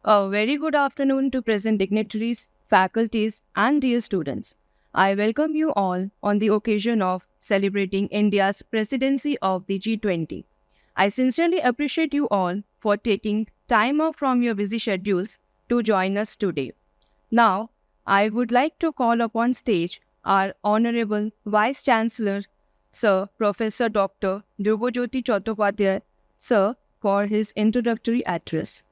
A very good afternoon to present dignitaries, faculties, and dear students. I welcome you all on the occasion of celebrating India's presidency of the G20. I sincerely appreciate you all for taking time off from your busy schedules to join us today. Now, I would like to call upon stage our Honorable Vice Chancellor, Sir Professor Dr. Dhrubajyoti Chattopadhyay, Sir, for his introductory address.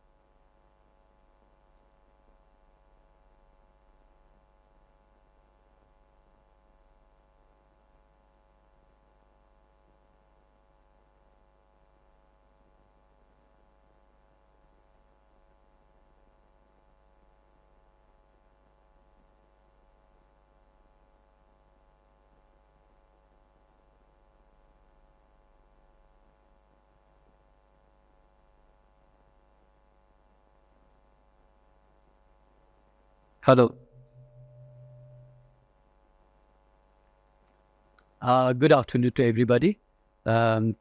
Hello. Good afternoon to everybody. Um,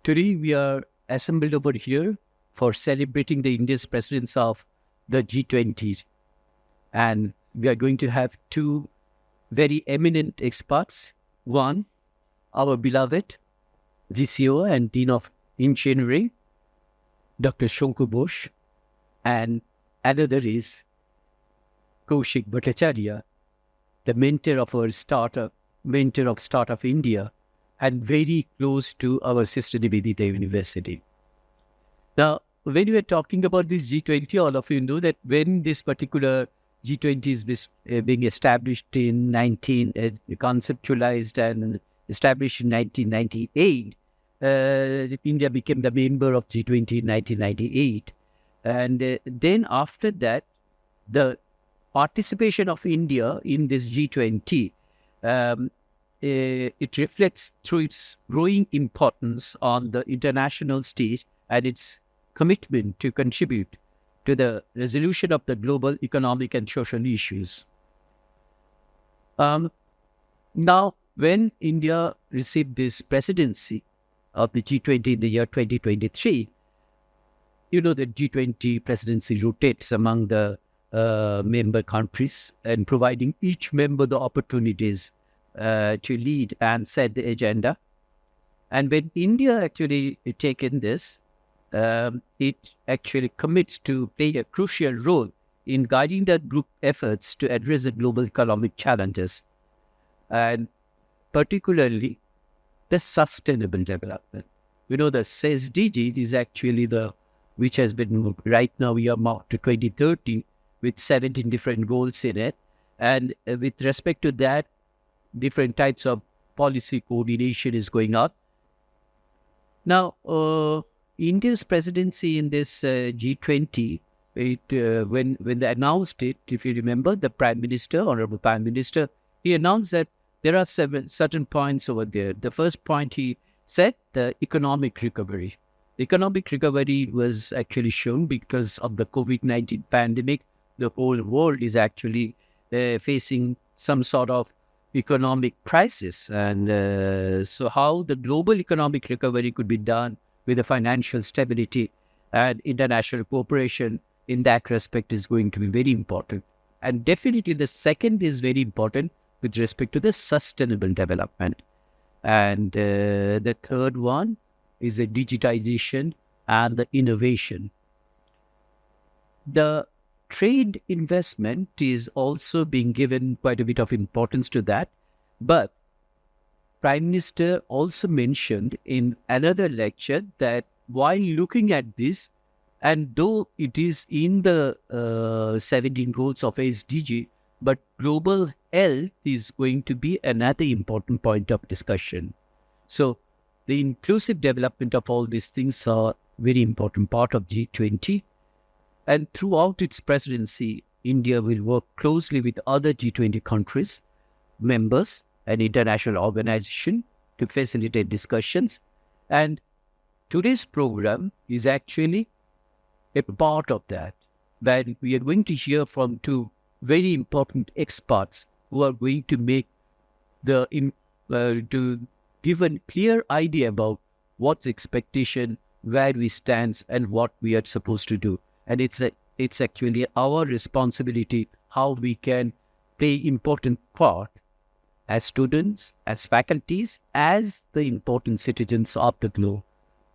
Today we are assembled over here for celebrating the India's presence of the G20. And we are going to have two very eminent experts. One, our beloved GCEO and Dean of Engineering, Dr. Sanku Bose. And another is Kaushik Bhattacharya, the mentor of Startup India, and very close to our sister Nivedita University. Now, when we are talking about this G20, all of you know that when this particular G20 is being established in conceptualized and established in 1998, India became the member of G20 in 1998. And then after that, the participation of India in this G20, it reflects through its growing importance on the international stage and its commitment to contribute to the resolution of the global economic and social issues. Now, when India received this presidency of the G20 in the year 2023, you know that G20 presidency rotates among the member countries and providing each member the opportunities to lead and set the agenda. And when India actually taken this, it actually commits to play a crucial role in guiding the group efforts to address the global economic challenges, and particularly the sustainable development. You know, the SDG is actually which has been right now we are marked to 2030 with 17 different goals in it. And with respect to that, different types of policy coordination is going on. Now, India's presidency in this G20, when they announced it, if you remember, the Prime Minister, Honorable Prime Minister, he announced that there are certain points over there. The first point he said, the economic recovery. The economic recovery was actually shown because of the COVID-19 pandemic. The whole world is actually facing some sort of economic crisis. And so how the global economic recovery could be done with the financial stability and international cooperation in that respect is going to be very important. And definitely the second is very important with respect to the sustainable development. And the third one is the digitization and the innovation. The trade investment is also being given quite a bit of importance to that. But Prime Minister also mentioned in another lecture that while looking at this, and though it is in the 17 goals of SDG, but global health is going to be another important point of discussion. So the inclusive development of all these things are very important part of G20. And throughout its presidency, India will work closely with other G20 countries, members, and international organizations to facilitate discussions. And today's program is actually a part of that, where we are going to hear from two very important experts who are going to make to give a clear idea about what's expectation, where we stand, and what we are supposed to do. and it's actually our responsibility how we can play important part as students, as faculties, as the important citizens of the globe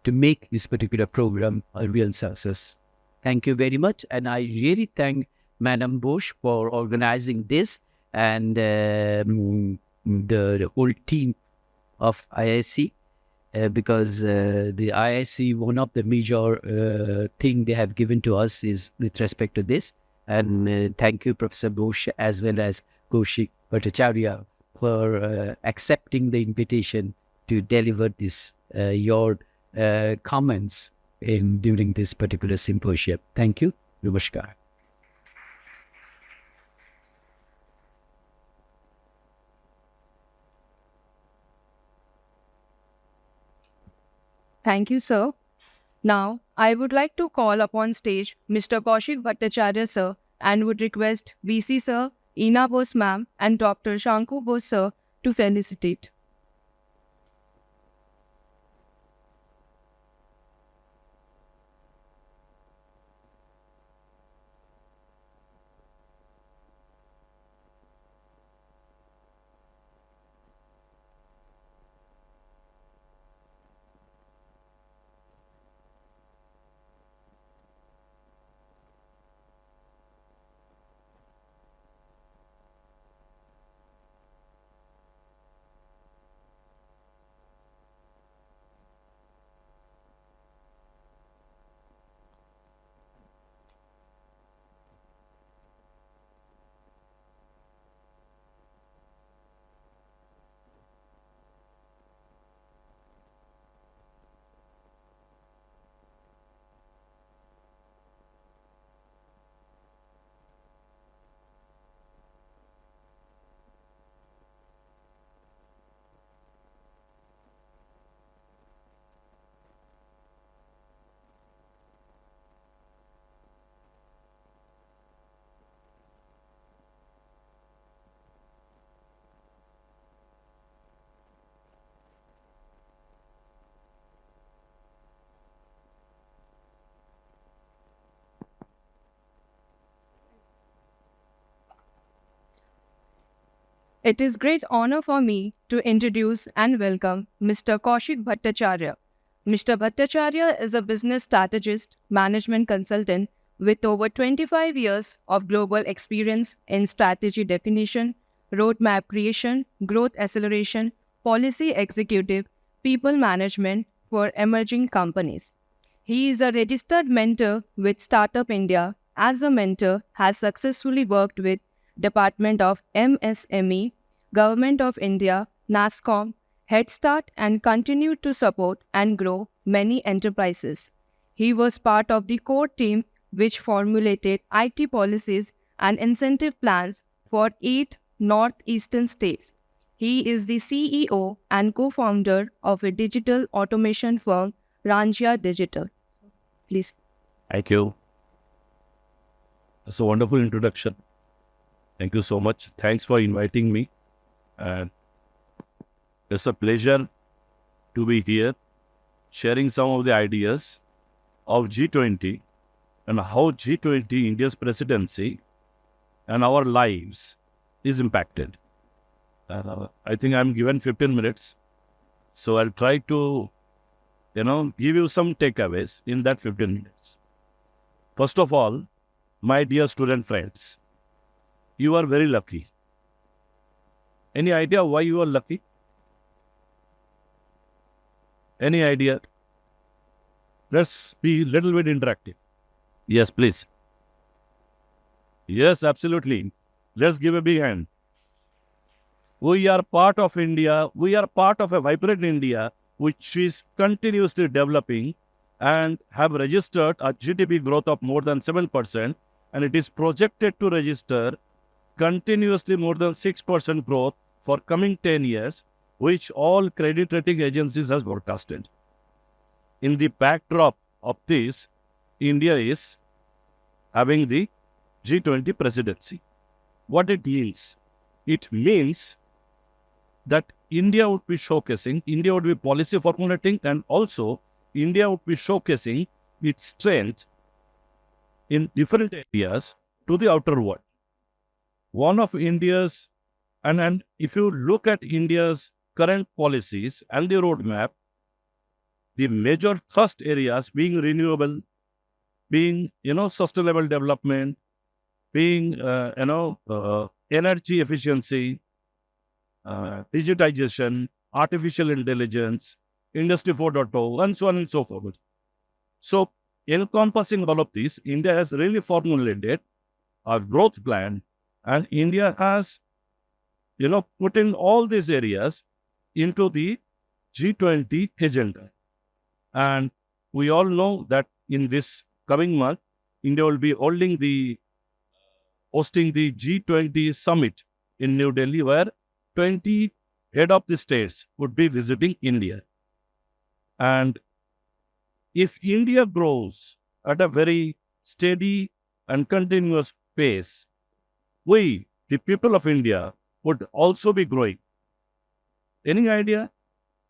to make this particular program a real success. Thank you very much. And I really thank Madam Bose for organizing this and the whole team of IIC. Because the IIC, one of the major thing they have given to us is with respect to this. And thank you, Professor Bose, as well as Kaushik Bhattacharya for accepting the invitation to deliver this your comments during this particular symposium. Thank you. Namaskar. Thank you, sir. Now, I would like to call upon stage Mr. Kaushik Bhattacharya, sir, and would request VC, sir, Ina Bose, ma'am, and Dr. Sanku Bose, sir, to felicitate. It is great honor for me to introduce and welcome Mr. Kaushik Bhattacharya. Mr. Bhattacharya is a business strategist, management consultant with over 25 years of global experience in strategy definition, roadmap creation, growth acceleration, policy executive, people management for emerging companies. He is a registered mentor with Startup India. As a mentor, has successfully worked with Department of MSME, Government of India, NASSCOM, Head Start, and continued to support and grow many enterprises. He was part of the core team which formulated IT policies and incentive plans for 8 northeastern states. He is the CEO and co-founder of a digital automation firm, Ranjhiya Digital. Please. Thank you. That's a wonderful introduction. Thank you so much. Thanks for inviting me. And it's a pleasure to be here sharing some of the ideas of G20 and how G20, India's presidency, and our lives is impacted. I think I'm given 15 minutes. So I'll try to, give you some takeaways in that 15 minutes. First of all, my dear student friends, you are very lucky. Any idea why you are lucky? Any idea? Let's be a little bit interactive. Yes, please. Yes, absolutely. Let's give a big hand. We are part of India. We are part of a vibrant India, which is continuously developing and have registered a GDP growth of more than 7%, and it is projected to register continuously more than 6% growth for coming 10 years, which all credit rating agencies has forecasted. In the backdrop of this, India is having the G20 presidency. What it means? It means that India would be showcasing, India would be policy formulating, and also India would be showcasing its strength in different areas to the outer world. One of India's, and if you look at India's current policies and the roadmap, the major thrust areas being renewable, being, sustainable development, being, energy efficiency, digitization, artificial intelligence, Industry 4.0, and so on and so forth. So, encompassing all of this, India has really formulated a growth plan, and India has, put in all these areas into the G20 agenda. And we all know that in this coming month, India will be hosting the G20 summit in New Delhi, where 20 head of the states would be visiting India. And if India grows at a very steady and continuous pace, we, the people of India, would also be growing. Any idea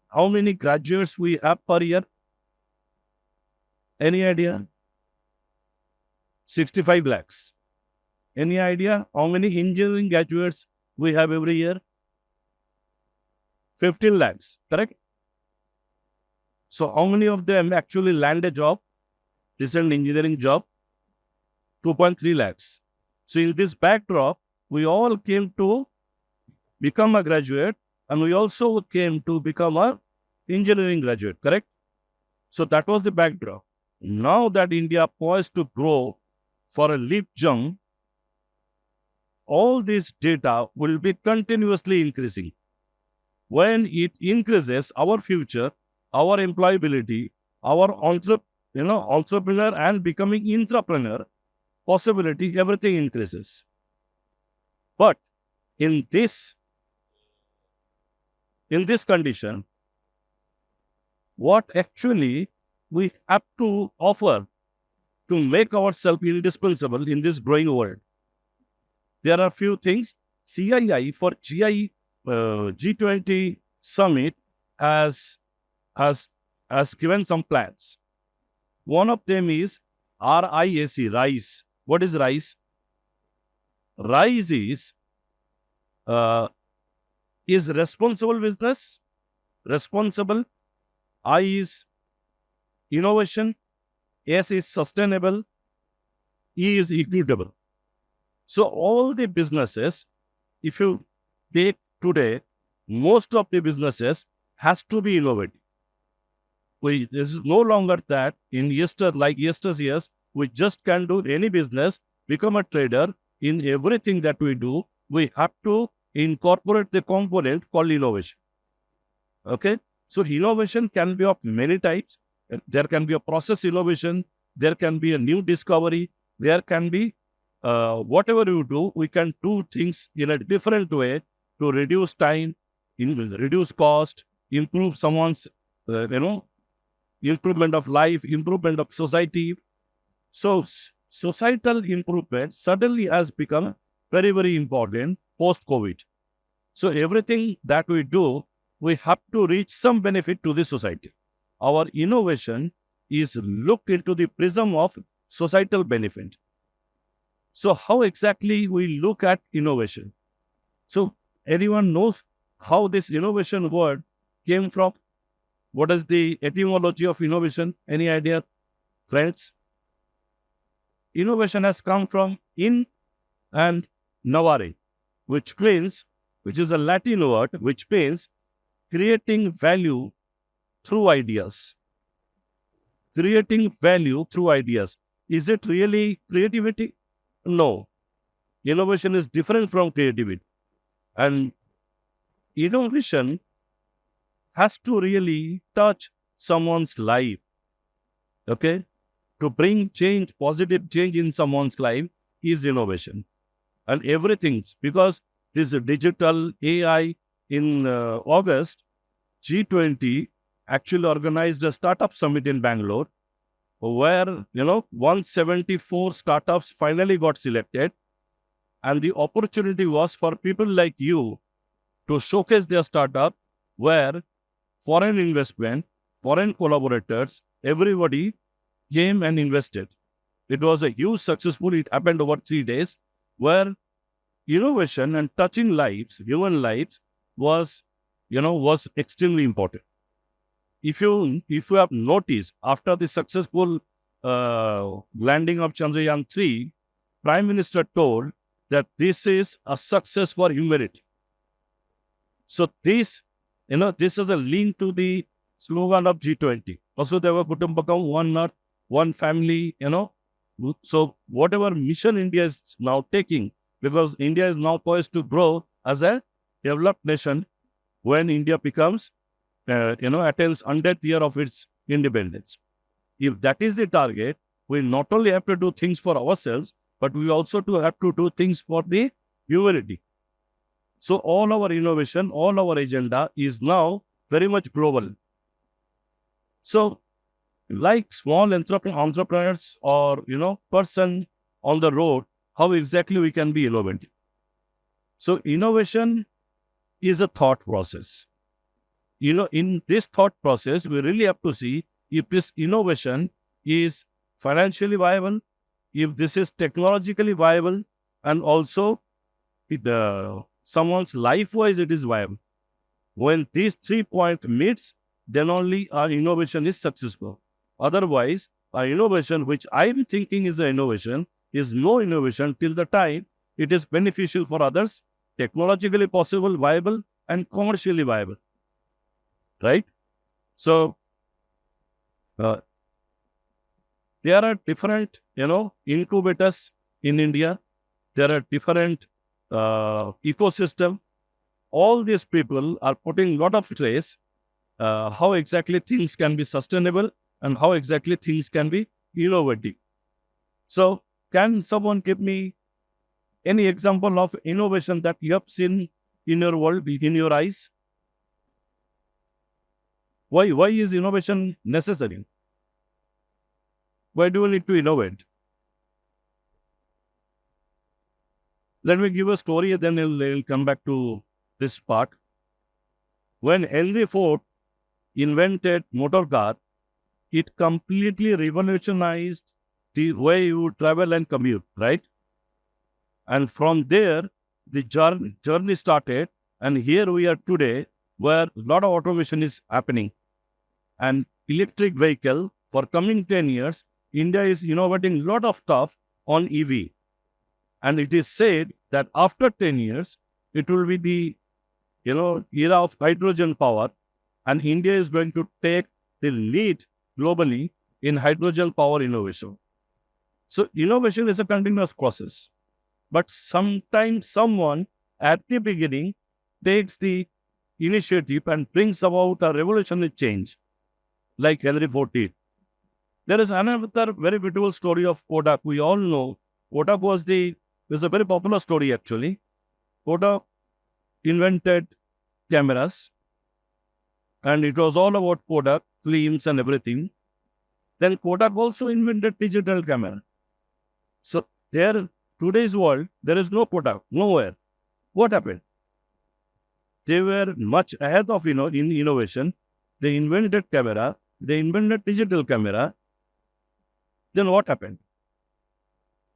how many graduates we have per year? Any idea? 65 lakhs. Any idea how many engineering graduates we have every year? 15 lakhs, correct? So how many of them actually land a job, decent engineering job? 2.3 lakhs. So in this backdrop, we all came to become a graduate, and we also came to become an engineering graduate, correct? So that was the backdrop. Now that India poised to grow for a leap jump, all this data will be continuously increasing. When it increases, our future, our employability, our entrepreneur and becoming intrapreneur possibility, everything increases. But in this condition, what actually we have to offer to make ourselves indispensable in this growing world? There are few things. CII for G20 summit has given some plans. One of them is RIAC, RISE. What is RISE? RISE is responsible business, responsible. I is innovation, S is sustainable, E is equitable. So all the businesses, if you take today, most of the businesses has to be innovative. This is no longer that like yesteryears, we just can do any business, become a trader. In everything that we do, we have to incorporate the component called innovation. Okay? So innovation can be of many types. There can be a process innovation. There can be a new discovery. There can be whatever you do, we can do things in a different way to reduce time, reduce cost, improve someone's, improvement of life, improvement of society. So societal improvement suddenly has become very, very important post-COVID. So everything that we do, we have to reach some benefit to the society. Our innovation is looked into the prism of societal benefit. So how exactly we look at innovation? So anyone knows how this innovation word came from? What is the etymology of innovation? Any idea, friends? Innovation has come from in and novare, which is a Latin word, which means creating value through ideas. Creating value through ideas. Is it really creativity? No. Innovation is different from creativity. And innovation has to really touch someone's life. Okay? To bring change, positive change in someone's life is innovation. And everything, because this digital AI in August, G20 actually organized a startup summit in Bangalore, where 174 startups finally got selected, and the opportunity was for people like you to showcase their startup, where foreign investment, foreign collaborators, everybody came and invested. It was a huge successful. It happened over 3 days, where innovation and touching lives, human lives, was extremely important. If you have noticed, after the successful landing of Chandrayaan-3, Prime Minister told that this is a success for humanity. So this is a link to the slogan of G20. Vasudhaiva Kutumbakam, one earth, one family, So whatever mission India is now taking, because India is now poised to grow as a developed nation when India becomes, attains 100th year of its independence. If that is the target, we not only have to do things for ourselves, but we also have to do things for the humanity. So all our innovation, all our agenda is now very much global. So like small entrepreneurs or, person on the road, how exactly we can be innovative? So innovation is a thought process. In this thought process, we really have to see if this innovation is financially viable, if this is technologically viable, and also someone's life-wise it is viable. When these 3 points meets, then only our innovation is successful. Otherwise, our innovation, which I'm thinking is an innovation, is no innovation till the time it is beneficial for others, technologically possible, viable, and commercially viable. Right? So, there are different, incubators in India. There are different ecosystem. All these people are putting a lot of stress how exactly things can be sustainable and how exactly things can be innovative. So, can someone give me any example of innovation that you have seen in your world, in your eyes? Why is innovation necessary? Why do we need to innovate? Let me give a story, and then I'll come back to this part. When Henry Ford invented motor car, it completely revolutionized the way you travel and commute, right? And from there, the journey started, and here we are today, where a lot of automation is happening. And electric vehicle, for coming 10 years, India is innovating a lot of stuff on EV. And it is said that after 10 years, it will be the era of hydrogen power, and India is going to take the lead globally in hydrogen power innovation. So innovation is a continuous process. But sometimes someone at the beginning takes the initiative and brings about a revolutionary change, like Henry Ford did. There is another very beautiful story of Kodak. We all know Kodak was a very popular story actually. Kodak invented cameras, and it was all about Kodak, films and everything. Then Kodak also invented digital camera. So today's world, there is no Kodak, nowhere. What happened? They were much ahead of in innovation. They invented camera, they invented digital camera. Then what happened?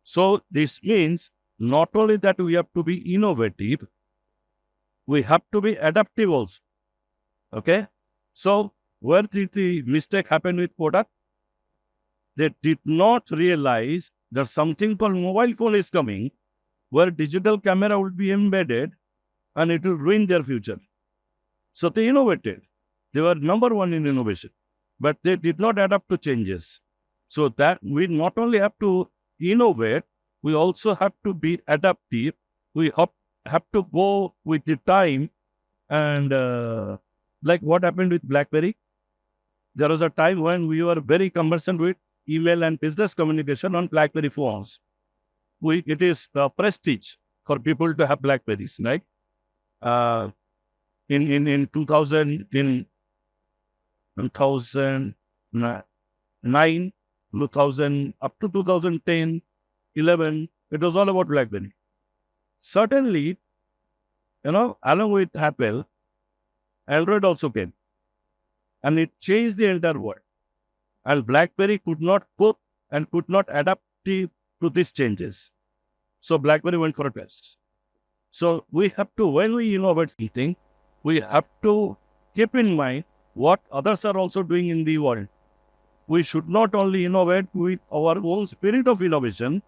So this means not only that we have to be innovative, we have to be adaptive also. Okay? So where did the mistake happen with Kodak? They did not realize that something called mobile phone is coming, where digital camera will be embedded and it will ruin their future. So they innovated. They were number one in innovation, but they did not adapt to changes. So that we not only have to innovate, we also have to be adaptive. We have to go with the time. And like what happened with BlackBerry, there was a time when we were very conversant with email and business communication on BlackBerry phones. It is prestige for people to have BlackBerries, right? In 2009, 2000 up to 2010, 11, it was all about BlackBerry. Certainly, along with Apple, Android also came, and it changed the entire world. And BlackBerry could not cope and could not adapt adaptive to these changes. So BlackBerry went for a test. So we have to, when we innovate something, we have to keep in mind what others are also doing in the world. We should not only innovate with our own spirit of innovation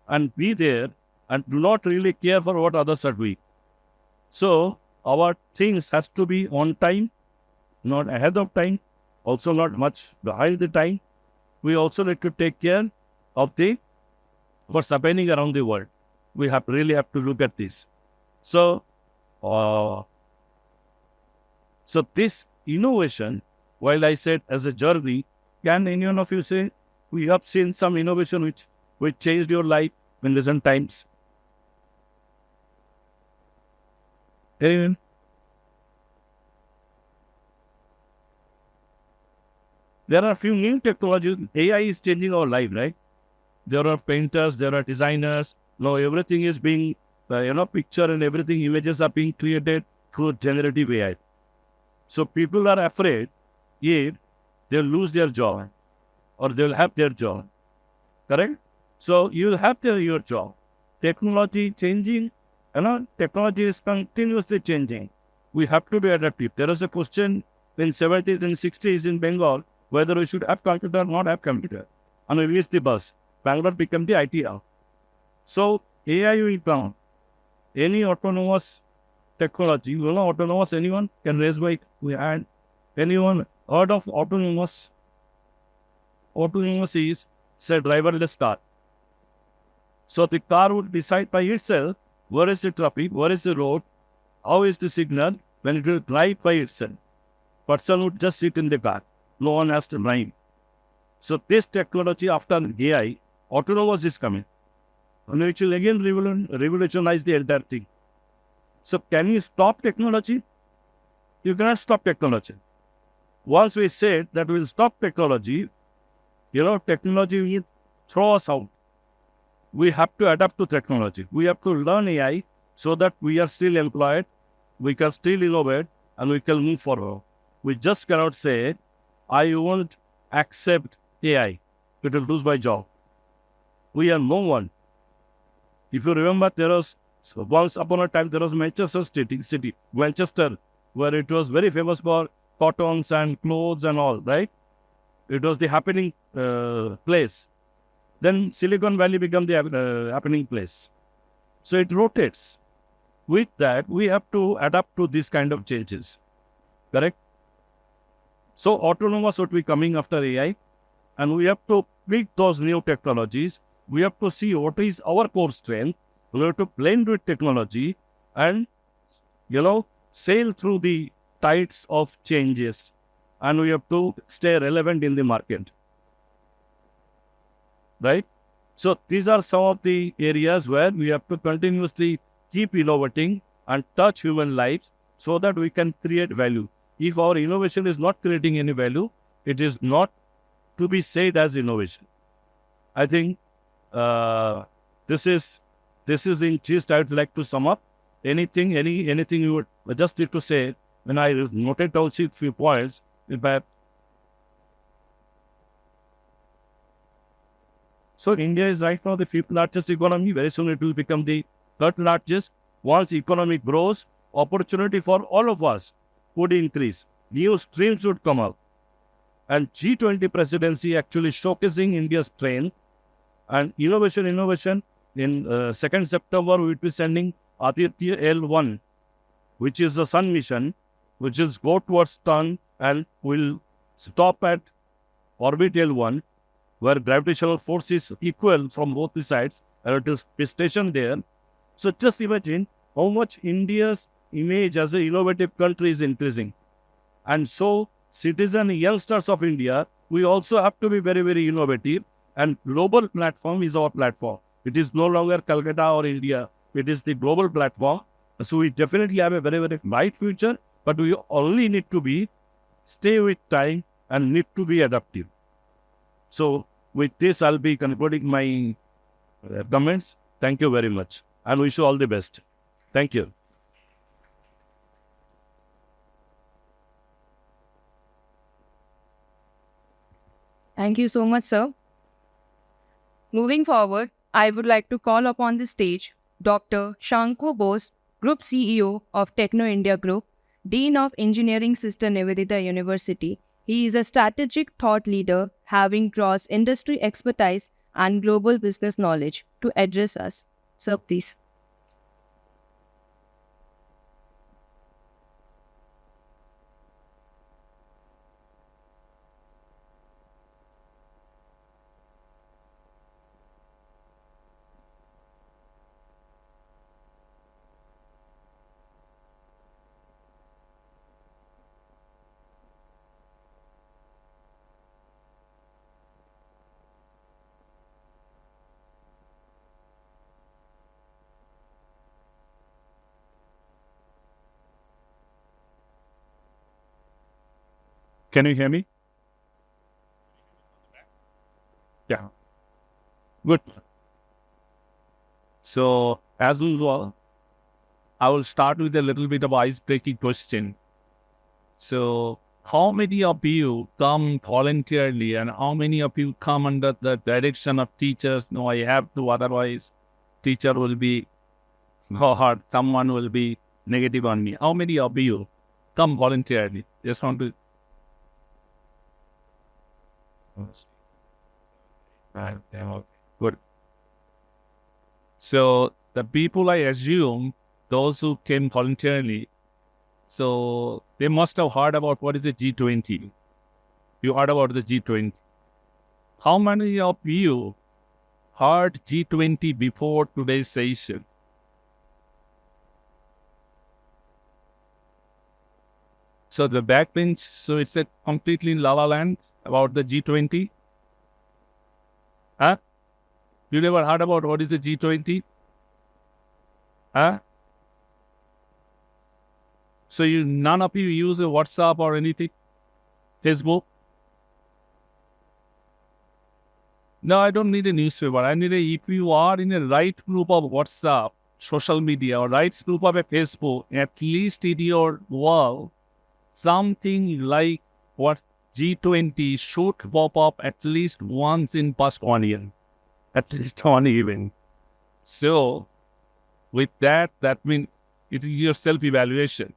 and be there and do not really care for what others are doing. So our things has to be on time, not ahead of time, also not much behind the time. We also need to take care of what's happening around the world. We really have to look at this. So, so this innovation, while I said as a journey, can any one of you say we have seen some innovation which changed your life in recent times? Anyone? There are a few new technologies. AI is changing our life, right? There are painters, there are designers. Now everything is being, picture and everything, images are being created through generative AI. So people are afraid if they'll lose their job or they'll have their job. Correct? So you'll have your job. Technology changing, technology is continuously changing. We have to be adaptive. There was a question in 70s and 60s in Bengal whether we should have computer or not have computer. And we missed the bus. Bangalore became the IT hub. So AI will come. Any autonomous technology, autonomous, anyone can raise by hand. Anyone heard of autonomous? Autonomous is, say, driverless car. So the car would decide by itself where is the traffic, where is the road, how is the signal, when it will drive by itself. Person would just sit in the car. No one has to drive. So this technology after AI, autonomous is coming. And which will again revolutionize the entire thing. So can you stop technology? You cannot stop technology. Once we said that we will stop technology, technology will throw us out. We have to adapt to technology. We have to learn AI so that we are still employed, we can still innovate, and we can move forward. We just cannot say, I won't accept AI. It will lose my job. We are no one. If you remember, there was once upon a time, there was Manchester city, Manchester, where it was very famous for cottons and clothes and all, right? It was the happening place. Then Silicon Valley became the happening place. So it rotates. With that, we have to adapt to this kind of changes. Correct? So autonomous would be coming after AI. And we have to pick those new technologies. We have to see what is our core strength. We have to blend with technology and, sail through the tides of changes. And we have to stay relevant in the market. Right? So these are some of the areas where we have to continuously keep innovating and touch human lives so that we can create value. If our innovation is not creating any value, it is not to be said as innovation. I think this is in gist. I would like to sum up. Anything you would just need to say when I noted down a few points. So India is right now the 5th largest economy. Very soon it will become the 3rd largest. Once economy grows, opportunity for all of us would increase. New streams would come up. And G20 presidency actually showcasing India's strength and innovation. In 2nd September, we will be sending Aditya L1, which is the sun mission, which is go towards sun and will stop at orbit L1, where gravitational force is equal from both the sides, and it will be stationed there. So just imagine how much India's image as an innovative country is increasing. And so citizen youngsters of India, we also have to be very, very innovative, and global platform is our platform. It is no longer Calcutta or India. It is the global platform. So we definitely have a very, very bright future, but we only need to stay with time and need to be adaptive. So with this, I'll be concluding my comments. Thank you very much and wish you all the best. Thank you. Thank you so much, sir. Moving forward, I would like to call upon the stage Dr. Sanku Bose, Group CEO of Techno India Group, Dean of Engineering Sister Nivedita University. He is a strategic thought leader having cross industry expertise and global business knowledge to address us. Sir, please. Can you hear me? Yeah. Good. So, as usual, I will start with a little bit of ice-breaking question. So, how many of you come voluntarily and how many of you come under the direction of teachers? No, I have to, otherwise teacher will be hard, someone will be negative on me. How many of you come voluntarily? Just want to... Good. So, the people I assume, those who came voluntarily, so they must have heard about what is the G20. You heard about the G20. How many of you heard G20 before today's session? So the backbench, so it's a completely la la land about the G20. Huh? You never heard about what is the G20? Huh? So none of you use a WhatsApp or anything? Facebook? No, I don't need a newspaper. I need if you are in a right group of WhatsApp, social media, or right group of a Facebook, at least in your world, something like what G20 should pop up at least once in past 1 year. At least one event. So, with that means it is your self-evaluation.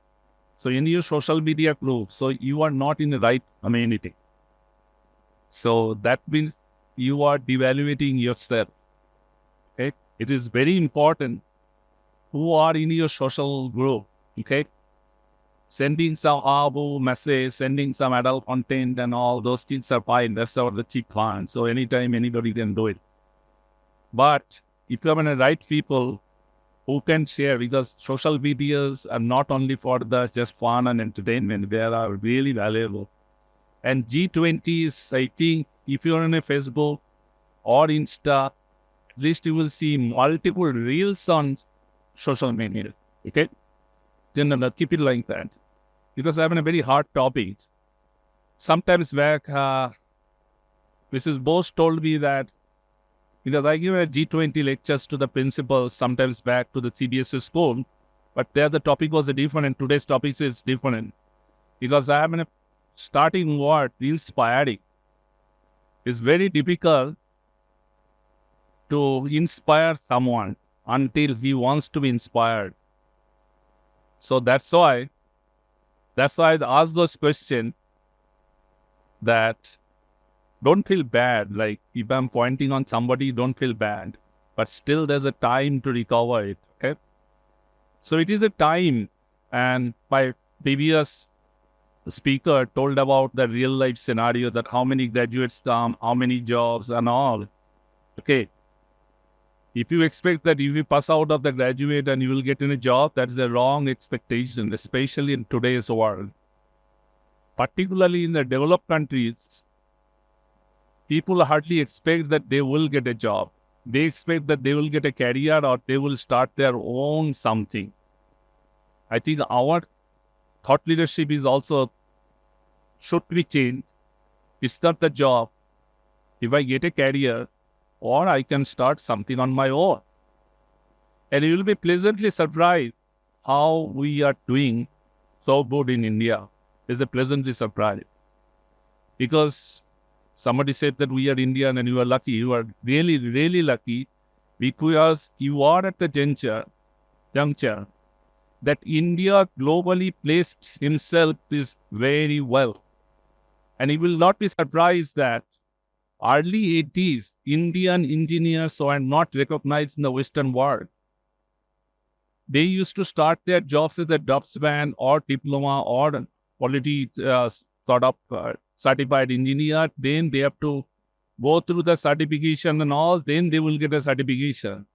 So, in your social media group, so you are not in the right community. So, that means you are devaluating yourself. Okay? It is very important who are in your social group. Okay? Sending some abo message, sending some adult content and all those things are fine. That's the cheap plan. So, anytime anybody can do it. But if you have the right people who can share, because social medias are not only for the just fun and entertainment, they are really valuable. And G20 is, I think, if you're on a Facebook or Insta, at least you will see multiple reels on social media. Okay? Then keep it like that. Because I have a very hard topic. Sometimes back, Mrs. Bose told me that, because I give a G20 lectures to the principals sometimes back to the CBSE school, but there the topic was different and today's topic is different. Because I have a starting word, inspiring. It's very difficult to inspire someone until he wants to be inspired. So that's why I asked those questions that don't feel bad. Like if I'm pointing on somebody, don't feel bad. But still there's a time to recover it. Okay. So it is a time, and my previous speaker told about the real life scenario that how many graduates come, how many jobs and all. Okay. If you expect that if you pass out of the graduate and you will get in a job, that's the wrong expectation, especially in today's world. Particularly in the developed countries, people hardly expect that they will get a job. They expect that they will get a career or they will start their own something. I think our thought leadership is also should be changed. It's not the job. If I get a career, or I can start something on my own. And you will be pleasantly surprised how we are doing so good in India. It's a pleasantly surprised. Because Somebody said that we are Indian and you are lucky. You are really, really lucky because you are at the juncture that India globally placed himself is very well. And you will not be surprised that early 80s, Indian engineers were not recognized in the Western world. They used to start their jobs as a dropsman or diploma or quality certified engineer. Then they have to go through the certification and all. Then they will get a certification.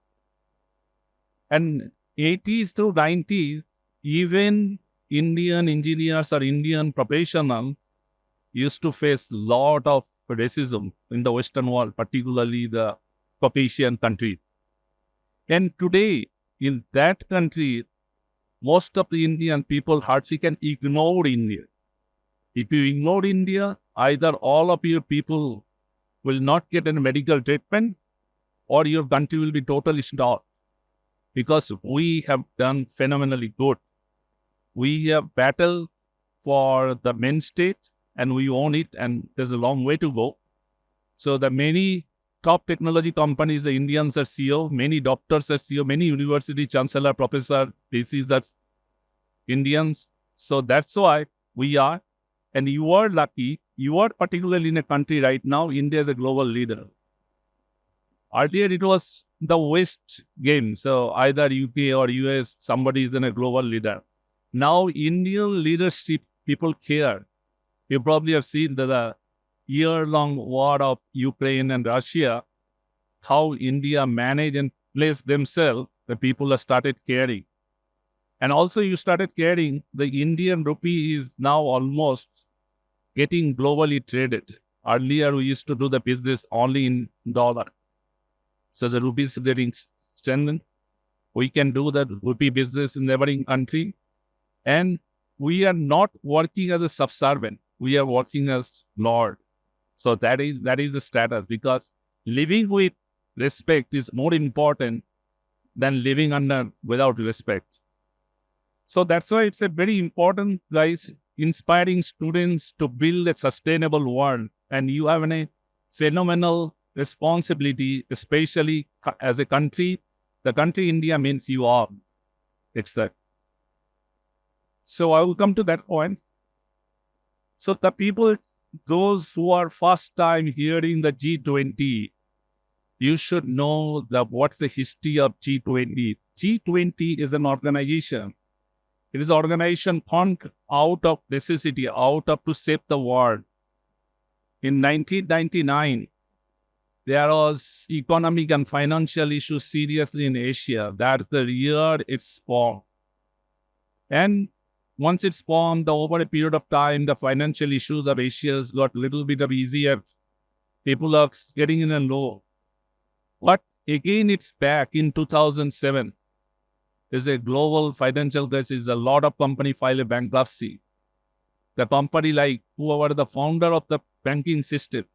And 80s through 90s, even Indian engineers or Indian professionals used to face a lot of racism in the Western world, particularly the Caucasian countries. And today, in that country, most of the Indian people hardly can ignore India. If you ignore India, either all of your people will not get any medical treatment or your country will be totally stopped. Because we have done phenomenally good. We have battled for the main state and we own it, and there's a long way to go. So the many top technology companies, the Indians are CEO, many doctors are CEO, many university chancellor, professor, PCs are Indians. So that's why we are. And you are lucky. You are particularly in a country right now, India is a global leader. Earlier it was the West game. So either UK or US, somebody is in a global leader. Now Indian leadership, people care. You probably have seen the year-long war of Ukraine and Russia, how India managed and placed themselves, the people have started caring. And also you started caring, the Indian rupee is now almost getting globally traded. Earlier we used to do the business only in dollar. So the rupee is getting strengthened. We can do the rupee business in neighboring country. And we are not working as a subservient. We are working as Lord. So that is the status, because living with respect is more important than living without respect. So that's why it's a very important, guys, inspiring students to build a sustainable world. And you have a phenomenal responsibility, especially as a country. The country India means you are. It's that. So I will come to that point. So the people, those who are first time hearing the G20, you should know what's the history of G20. G20 is an organization. It is an organization formed out of necessity, to save the world. In 1999, there was economic and financial issues seriously in Asia. That's the year it's formed. And once it's formed, over a period of time, the financial issues of Asia got a little bit of easier. People are getting in a low. But again, it's back in 2007. There's a global financial crisis. A lot of companies file a bankruptcy. The company like whoever the founder of the banking system,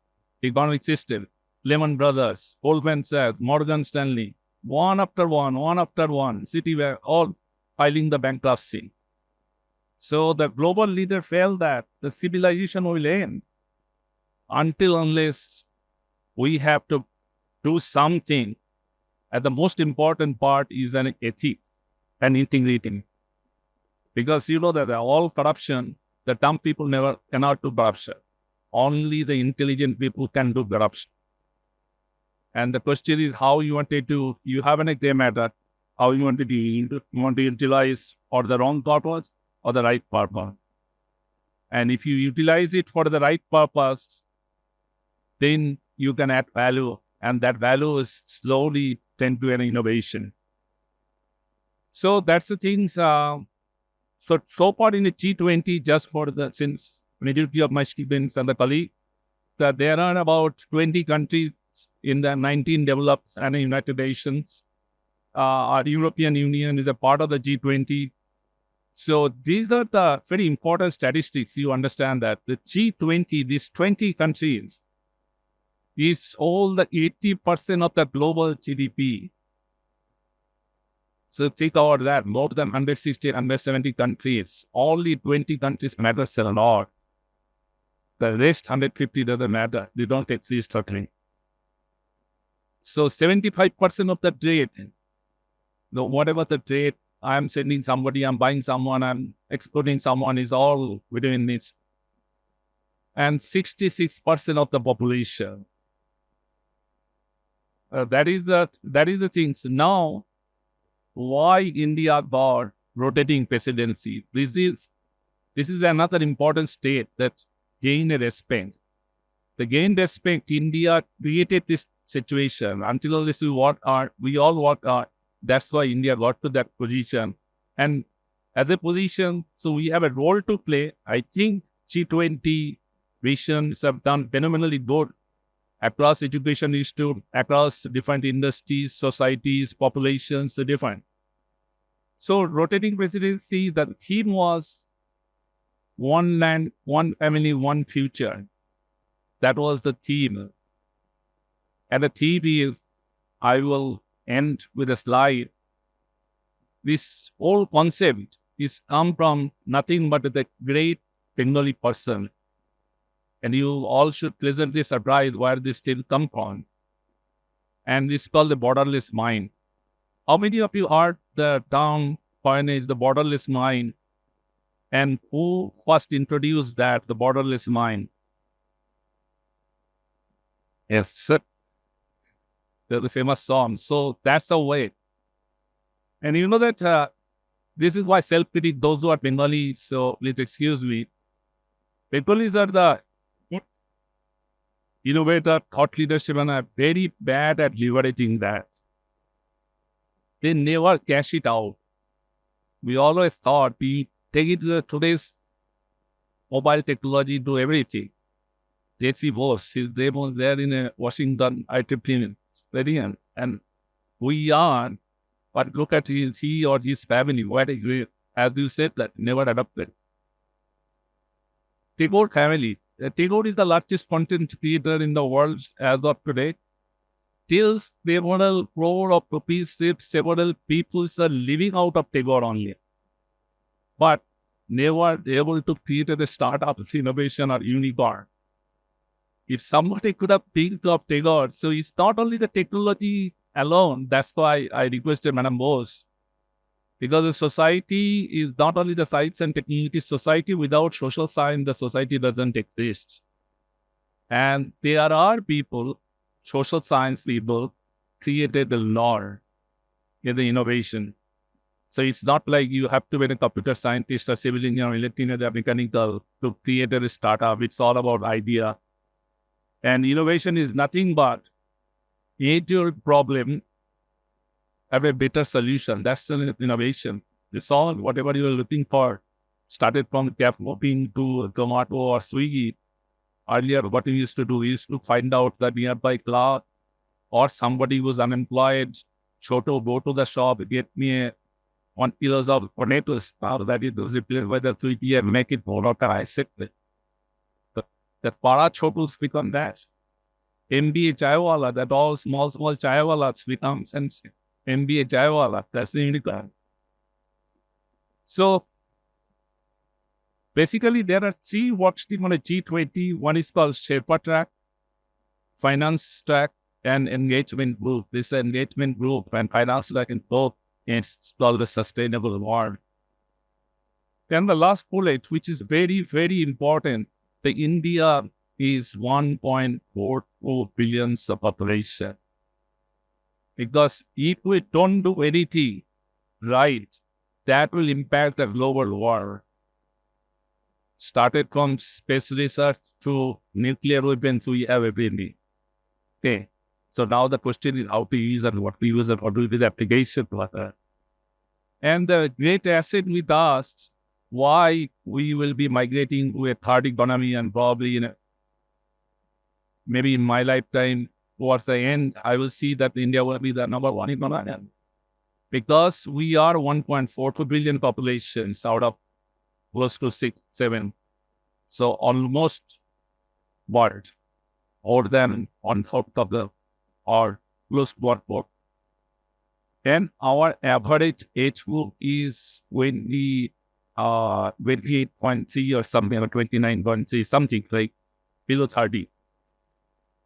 economic system, Lehman Brothers, Goldman Sachs, Morgan Stanley, one after one, Citibank, all filing the bankruptcy. So the global leader felt that the civilization will end unless we have to do something. And the most important part is an ethics and integrity. Because you know that all corruption, the dumb people cannot do corruption. Only the intelligent people can do corruption. And the question is how you have an exam at that, how you want to utilize for the wrong purpose or the right purpose. And if you utilize it for the right purpose, then you can add value, and that value is slowly tend to an innovation. So that's the things. So far in the G20, just for since majority of my students and the colleagues, that there are about 20 countries in the 19 developed and United Nations. Our European Union is a part of the G20. So these are the very important statistics. You understand that the G20, these 20 countries, is all the 80% of the global GDP. So think about that, more than 160, 170 countries. Only 20 countries matters a lot. The rest 150 doesn't matter. They don't exist totally. So 75% of the trade, whatever the trade, I'm sending somebody, I'm buying someone, I'm exporting someone, is all within this. And 66% of the population. That is the things. Now, why India got rotating presidency? This is another important state that gained respect. The gained respect, India created this situation. Until this we all work hard. That's why India got to that position. And as a position, so we have a role to play. I think G20 visions have done phenomenally good across education issues, across different industries, societies, populations, different. So rotating presidency, the theme was one land, one family, one future. That was the theme. And the theme is, I will end with a slide. This whole concept is come from nothing but the great Bengali person. And you all should pleasantly surprise where this thing come from. And it's called the borderless mind. How many of you heard the term coinage, the borderless mind? And who first introduced that, the borderless mind? Yes, sir. The famous song. So that's the way. And you know that this is why self-pity, those who are Bengali, so please excuse me. Bengalis are the innovator, thought leadership, and are very bad at leveraging that. They never cash it out. We always thought we take it to today's mobile technology, do everything. Bose, they were there in Washington, IEEE, and we are, but look at he or his family, what as you said, that never adopted. Tagore family. Tagore is the largest content creator in the world as of today. Till several crore of rupees, several people are living out of Tagore only. But never able to create a startup innovation or unicorn. If somebody could have picked up Tagore, so it's not only the technology alone. That's why I requested Madam Bose. Because the society is not only the science and technology, society without social science, the society doesn't exist. And there are people, social science people, created the law in the innovation. So it's not like you have to be a computer scientist or civil engineer or electrical or mechanical to create a startup. It's all about idea. And innovation is nothing but create your problem, have a better solution. That's an innovation. It's all whatever you are looking for. Started from cab hopping to Zomato or Swiggy. Earlier, what we used to do is to find out the nearby club or somebody who's unemployed. Choto, go to the shop, get me 1 kilo of potatoes. That is the place where the 3 p.m. make it more I sit with. The para chotos become that. MBA chaiwala, that all small chaiwalas becomes and MBA chaiwala. That's the unicorn. So basically, there are 3 work streams on a G20. One is called Sherpa track, finance track, and engagement group. This engagement group and finance track in both is called the sustainable world. And the last bullet, which is very, very important, the India is 1.44 billion population. Because if we don't do anything right, that will impact the global world. Started from space research to nuclear weapons, we have everything. Okay. So now the question is how to use and what to use and what will be the application for that. And the great asset with us, why we will be migrating to a third economy and probably maybe in my lifetime, towards the end, I will see that India will be the number 1 economy. Because we are 1.42 billion populations out of close to 6, 7. So almost world, more than 1/4 of the, or close to 1/4. And our average age group is 28.3 or something, or 29.3, something like below 30.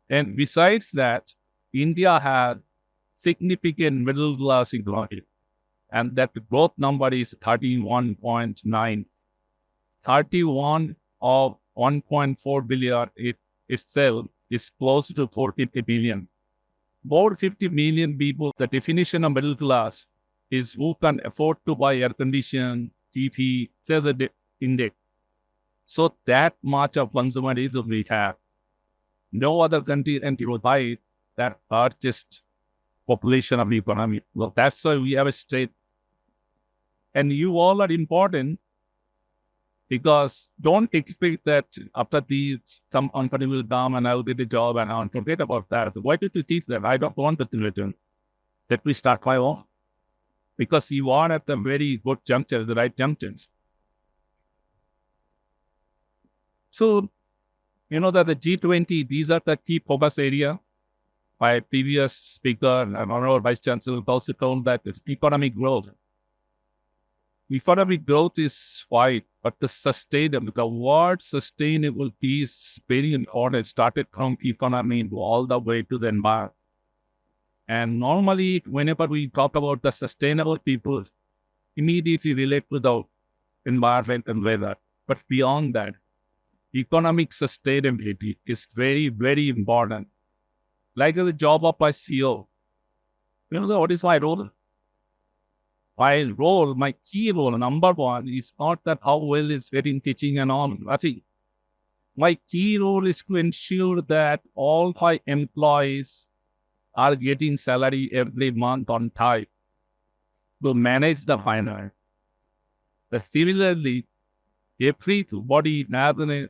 And besides that, India has significant middle class economy, and that growth number is 31.9. 31 of 1.4 billion itself is close to 40 billion. About 50 million people, the definition of middle class is who can afford to buy air condition, TV, there's a index. So that much of consumerism we have. No other country can provide that largest population of the economy. Well, that's why we have a state. And you all are important because don't expect that after these, some company will come and I'll get a job and I'll forget about that. Why did you teach them? I don't want the religion. Let me start my own. Because you are at the very good juncture, the right juncture. So, you know that the G20, these are the key focus area. My previous speaker and Honorable Vice Chancellor also told that it's economic growth. Economic growth is wide, but the word sustainable is very important. It started from economy all the way to the environment. And normally, whenever we talk about the sustainable people, immediately relate to the environment and weather. But beyond that, economic sustainability is very, very important. Like the job of my CEO, you know what is my role? My key role, number one, is not that how well is getting teaching and all. Nothing. My key role is to ensure that all my employees are getting salary every month on time to manage the finance. But similarly, everybody has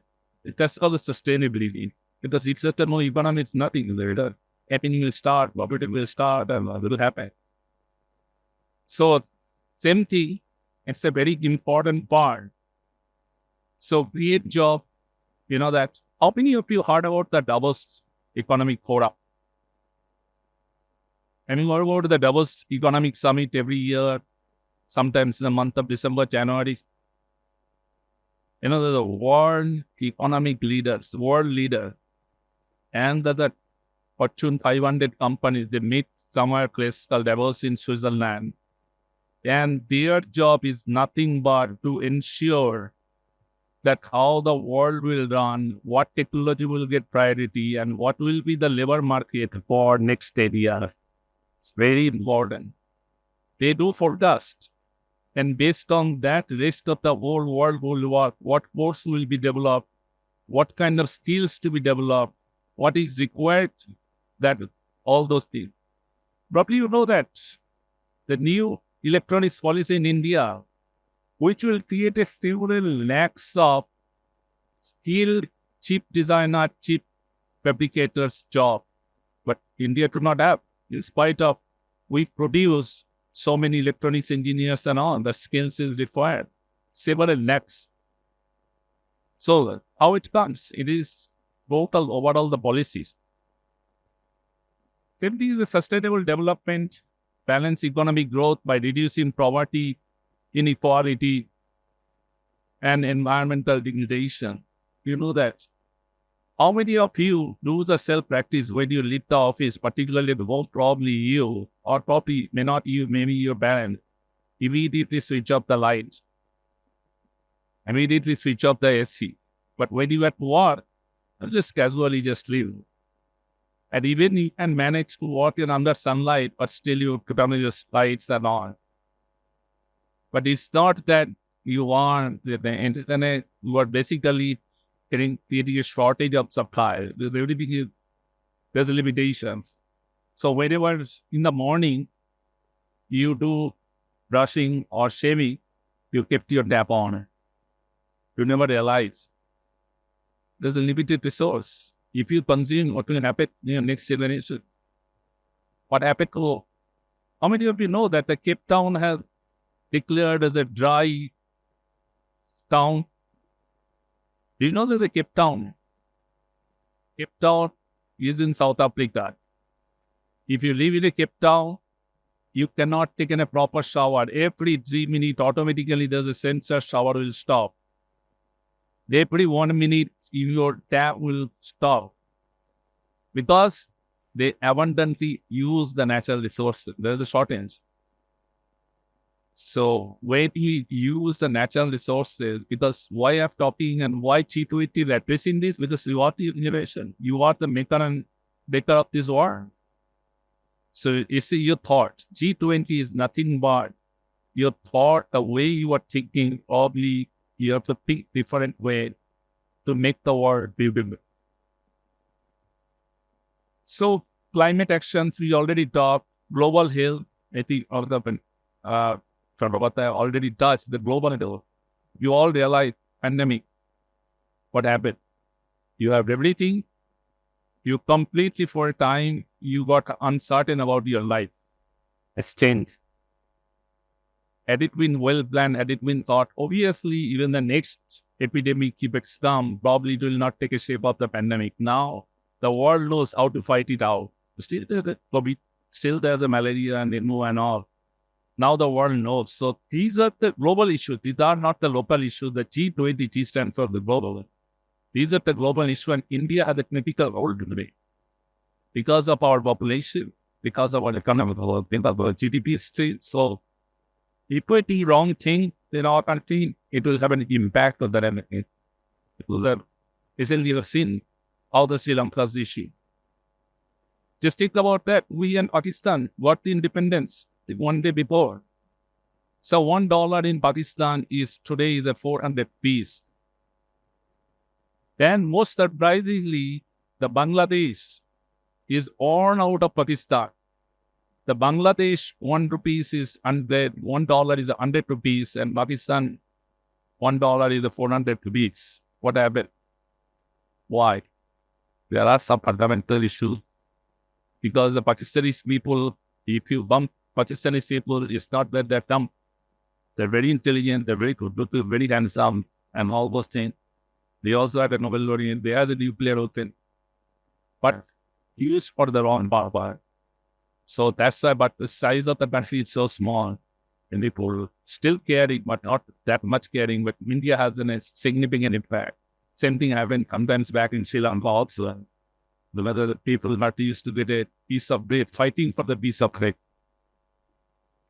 that's called the sustainability. Because if there's no economy, it's nothing there. Everything will start, profit will start, and it will happen. So, same thing, it's a very important part. So, create job, you know that. How many of you heard about the Davos Economic Forum? I mean, what about the Davos Economic Summit every year, sometimes in the month of December, January? You know, the world economic leaders, world leader, and the Fortune 500 companies, they meet somewhere place called Davos in Switzerland. And their job is nothing but to ensure that how the world will run, what technology will get priority, and what will be the labor market for next 10 years. It's very important. They do forecast. And based on that, rest of the whole world will work. What course will be developed? What kind of skills to be developed? What is required? That all those things. Probably you know that the new electronics policy in India, which will create a several lakhs of skilled chip designer, chip fabricators job. But India could not have, in spite of we produce so many electronics engineers and all, the skills is required. Several lakhs. So how it comes? It is total overall the policies. Same thing is the sustainable development, balance economic growth by reducing poverty, inequality, and environmental degradation. You know that. How many of you do the self-practice when you leave the office, particularly most probably you, or probably may not you, maybe your parent, immediately switch off the lights, immediately switch off the AC. But when you at work, just casually just leave. And even you can manage to work in under sunlight, but still you put on your lights and on. But it's not that you want the internet, you are basically creating a shortage of supply. There's a limitation. So whenever in the morning you do brushing or shaving, you kept your tap on. You never realize there's a limited resource. If you consume, what will happen in the next generation? What happened to? How many of you know that the Cape Town has declared as a dry town? Do you know there's a Cape Town? Cape Town is in South Africa. If you live in a Cape Town, you cannot take in a proper shower. Every 3 minutes, automatically there's a sensor shower will stop. every 1 minute your tap will stop because they abundantly use the natural resources. There's a shortage. So when we use the natural resources, because why I'm talking and why G20 is addressing this, because you are the innovation, you are the maker and maker of this world. So you see your thought. G20 is nothing but your thought, the way you are thinking, probably you have to think different way to make the world beautiful. So climate actions, we already talked, global health, I think all the from what I already touched, the global health. You all realize pandemic, what happened? You have everything, you completely for a time, you got uncertain about your life. It's changed. Had it been well planned, had it been thought, obviously even the next epidemic, if it's come, probably it will not take a shape of the pandemic. Now, the world knows how to fight it out. Still there's the COVID, still there's the malaria and demo and all. Now the world knows. So these are the global issues. These are not the local issues. The G20, G stands for the global. These are the global issues, and India has a critical role to play. Because of our population, because of our economic growth, because of our GDP state. So if we do wrong things in our country, it will have an impact on the revenue. It will have, recently you have seen how the Sri Lanka's issue. Just think about that. We and Pakistan got the independence one day before. So $1 in Pakistan is today the 400 piece. Then most surprisingly, the Bangladesh is born out of Pakistan. The Bangladesh 1 rupees is 100, $1 is 100 rupees, and Pakistan $1 is 400 rupees. What happened? Why? There are some fundamental issues. Because the Pakistanis people, if you bump Pakistanis people, it's not that they're dumb. They're very intelligent, they're very good, very handsome, and all those things. They also have a Nobel laureate, they have the nuclear weapon. But used for the wrong power. So that's why, but the size of the country is so small. And people still caring, but not that much caring. But India has a significant impact. Same thing happened sometimes back in Sri Lanka also. Whether the people not used to get a piece of bread, fighting for the piece of bread.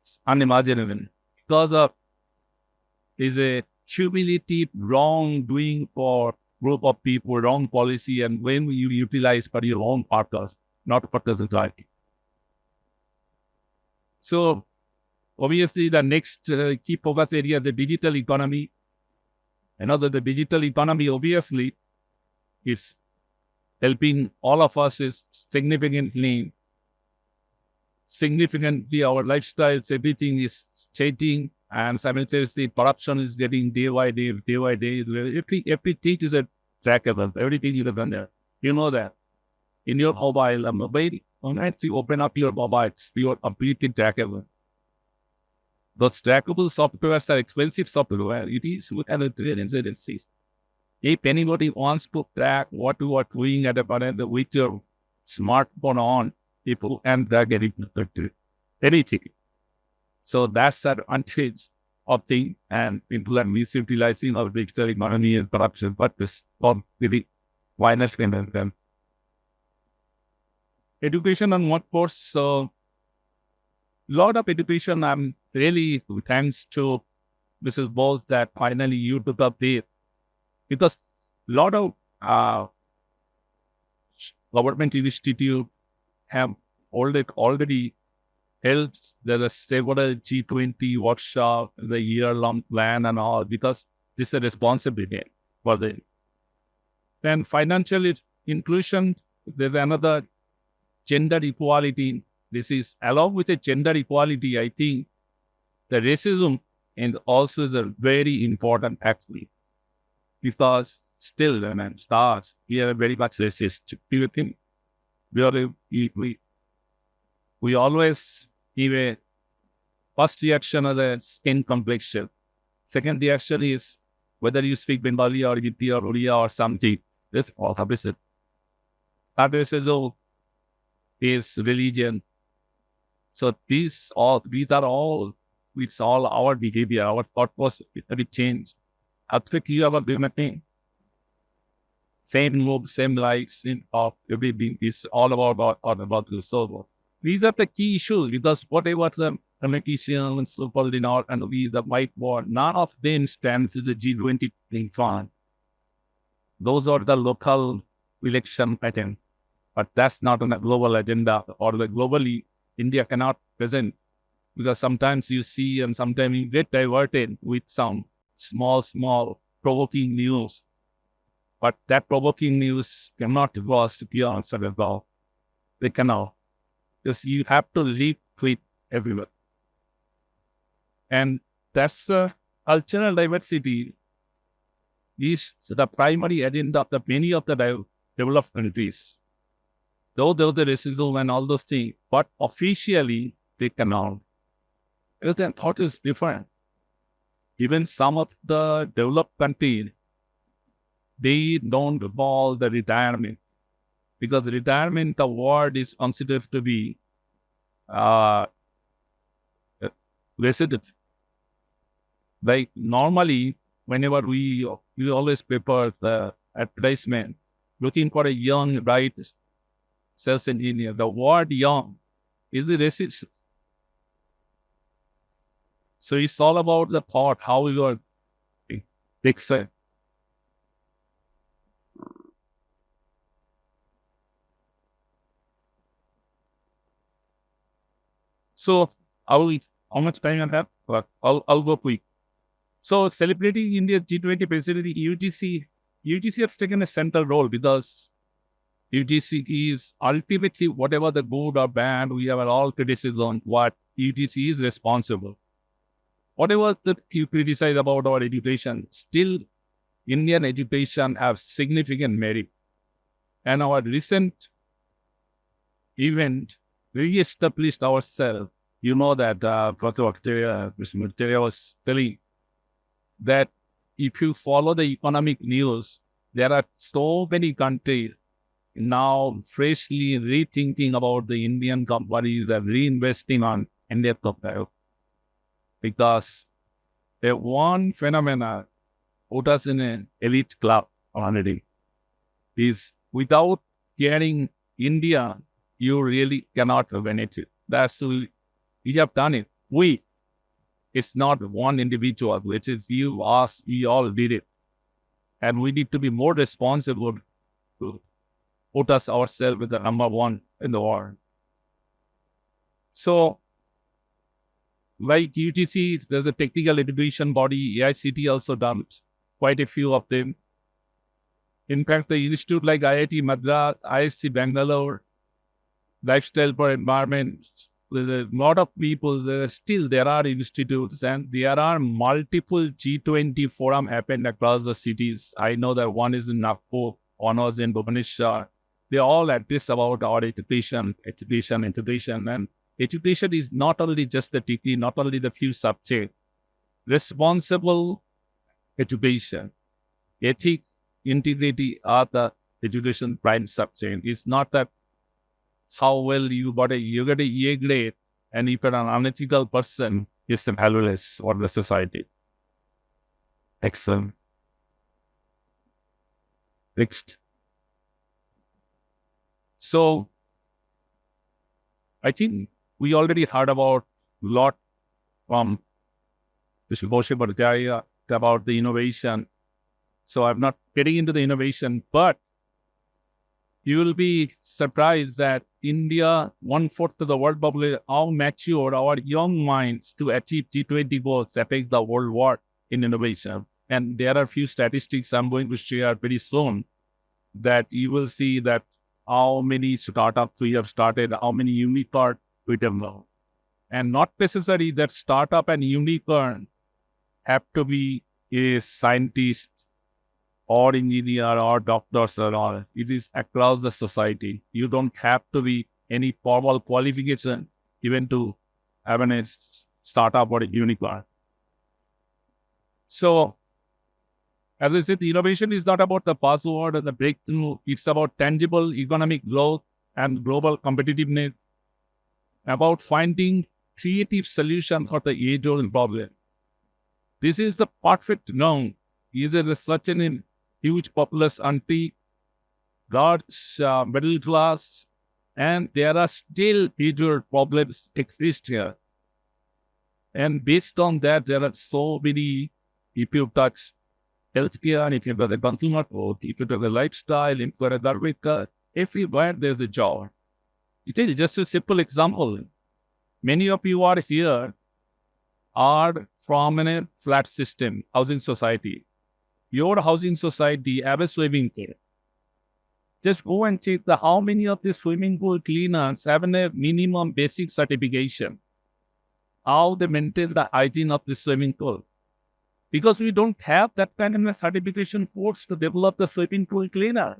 It's unimaginable. Because of is a humility, wrongdoing for group of people, wrong policy, and when you utilize for your own purpose, not for the society. So obviously the next key focus area, the digital economy. Another, the digital economy obviously is helping all of us is significantly our lifestyles, everything is changing, and simultaneously corruption is getting day by day. Everything is a trackable, everything you have done there. You know that. In your mobile, once you open up your mobiles, you are completely trackable. Those trackable softwares are expensive software. It is with an incidences. If anybody wants to track what you are doing at a point with your smartphone on, people can track anything. So that's the advantage of things, and people are misutilizing of digital economy and corruption, but this really why not prevent them? Education and workforce. So lot of education. I'm really thanks to Mrs. Bose that finally you took up this, because lot of government institute have already held the several G20 workshop, the year-long plan and all, because this is a responsibility for them. Then financial inclusion, there's another gender equality. This is along with the gender equality, I think the racism is also is a very important aspect, because still, stars, we are very much racist. We always give a first reaction as a skin complexion. Second reaction is whether you speak Bengali or Hindi or Oriya or something. This all opposite. Third racism is religion. So these are all, it's all our behavior, our thought process, we change. Absolutely, our thing. same mood, same likes, same of everything is all about the server. These are the key issues because whatever the politicians, so-called in our and we the whiteboard, none of them stands in the G20 thing fund. Those are the local election pattern, but that's not on the global agenda or the globally India cannot present because sometimes you see and sometimes you get diverted with some small provoking news. But that provoking news cannot cross beyond Senegal. They cannot. Because you have to live with everyone. And that's the cultural diversity is the primary agenda of the many of the developed countries. Though there's the racism and all those things, but officially they cannot. Because their thought is different. Even some of the developed countries, they don't call the retirement because retirement, the word is considered to be resident. Like normally, whenever we always prepare the advertisement looking for a young, bright sales engineer, the word young is the resident. So it's all about the thought, how you are fixed. So how much time I have? But I'll go quick. So celebrating India's G20 presidency, UGC has taken a central role because UGC is ultimately whatever the good or bad, we have all criticism what UGC is responsible. Whatever that you criticize about our education, still Indian education have significant merit. And our recent event re-established ourselves. You know that Prof. Bhattacharya was telling that if you follow the economic news, there are so many countries now freshly rethinking about the Indian companies that reinvesting on Indian companies. Because the one phenomena put us in an elite club already is without caring India, you really cannot benefit. That's we have done it. It's not one individual, which is you, us, we all did it. And we need to be more responsible to put us ourselves with the number one in the world. So, like UGC, there's a technical education body, AICT also done quite a few of them. In fact, the institute like IIT Madras, ISC Bangalore, Lifestyle for Environment, there's a lot of people, there are institutes and there are multiple G20 forum happened across the cities. I know that one is in Nagpur, one was in Bhubaneswar. They all address about our education. And education is not only just the degree, not only the few subjects. Responsible education, ethics, integrity are the education prime subject. It's not that how well you get a A grade and if you're an unethical person, it's valueless for the society. Excellent. Next. So, I think we already heard about a lot from Mr. Bose Bhattacharya about the innovation. So I'm not getting into the innovation, but you will be surprised that India, 1/4 of the world population, how mature our young minds to achieve G20 goals affect the world war in innovation. And there are a few statistics I'm going to share very soon that you will see that how many startups we have started, how many unicorns we developed. And not necessarily that startup and unicorn have to be a scientist or engineer or doctors or all. It is across the society. You don't have to be any formal qualification even to have a startup or a unicorn. So, as I said, innovation is not about the buzzword or the breakthrough. It's about tangible economic growth and global competitiveness, about finding creative solutions for the age-old problem. This is the perfect noun. Either such an huge populous country large middle class, and there are still major problems exist here. And based on that, there are so many, if you touch healthcare, if you touch the consumer growth, if you touch the lifestyle, if you touch the agriculture, everywhere there's a job. It is just a simple example. Many of you are here are from a flat system, housing society. Your housing society have a swimming pool. Just go and check how many of these swimming pool cleaners have a minimum basic certification. How they maintain the hygiene of the swimming pool. Because we don't have that kind of a certification course to develop the swimming pool cleaner.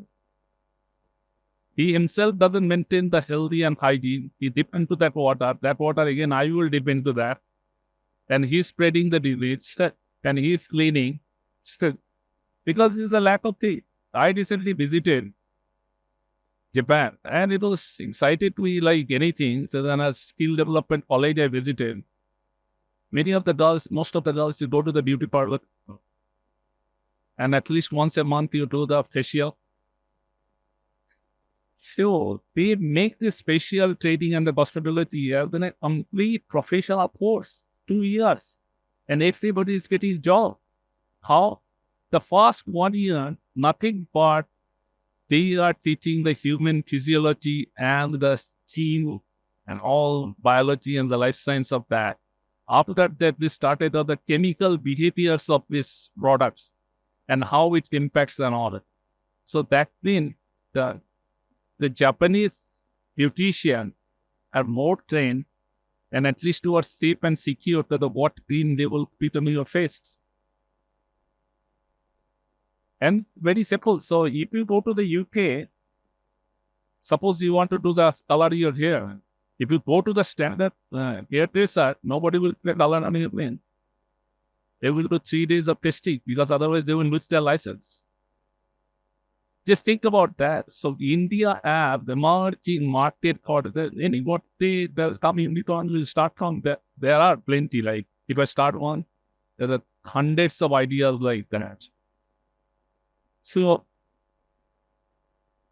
He himself doesn't maintain the healthy and hygiene. He dip into that water. That water again, I will dip into that. And he's spreading the disease. And he's cleaning. Because there's a lack of things. I recently visited Japan. And it was excited to be like anything. So then a skill development college I visited. Many of the girls, most of the girls, you go to the beauty parlor. And at least once a month you do the facial. So they make this facial training and the hospitality as a complete professional course, 2 years. And everybody is getting job. How? The first 1 year, nothing but they are teaching the human physiology and the gene and all biology and the life science of that. After that, they started on the chemical behaviors of these products and how it impacts and all. So that means the Japanese beautician are more trained and at least you are safe and secure to what cream they will put on your face. And very simple. So if you go to the UK, suppose you want to do the color your hair. If you go to the standard hairdresser, nobody will put color on your hair. They will do 3 days of testing because otherwise they will lose their license. Just think about that. So India have the emerging market for what the community will start from. There are plenty. Like if I start one, there are hundreds of ideas like that. So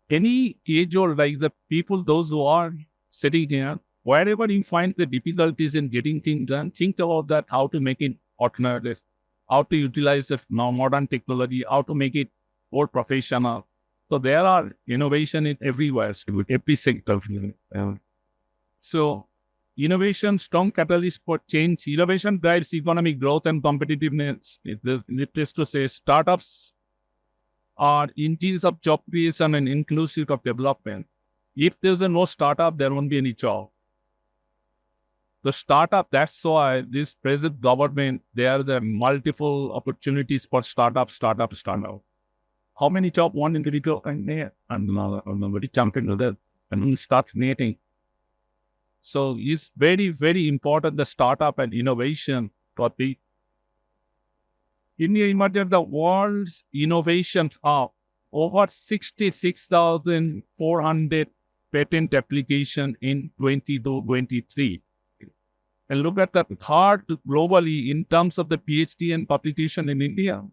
any age or like the people, those who are sitting here, wherever you find the difficulties in getting things done, think about that, how to make it alternative, how to utilize the modern technology, how to make it more professional. So there are innovation in everywhere, every sector. So innovation, strong catalyst for change. Innovation drives economic growth and competitiveness. It is to say startups are engines of job creation and inclusive of development. If there's no startup, there won't be any job. The startup, that's why this present government, there are the multiple opportunities for startup. How many jobs one individual can make? And nobody jump into that and we start creating. So it's very, very important, the startup and innovation for the India emerged the world's innovation hub. Over 66,400 patent application in 2023. And look at the third globally in terms of the PhD and publication in India.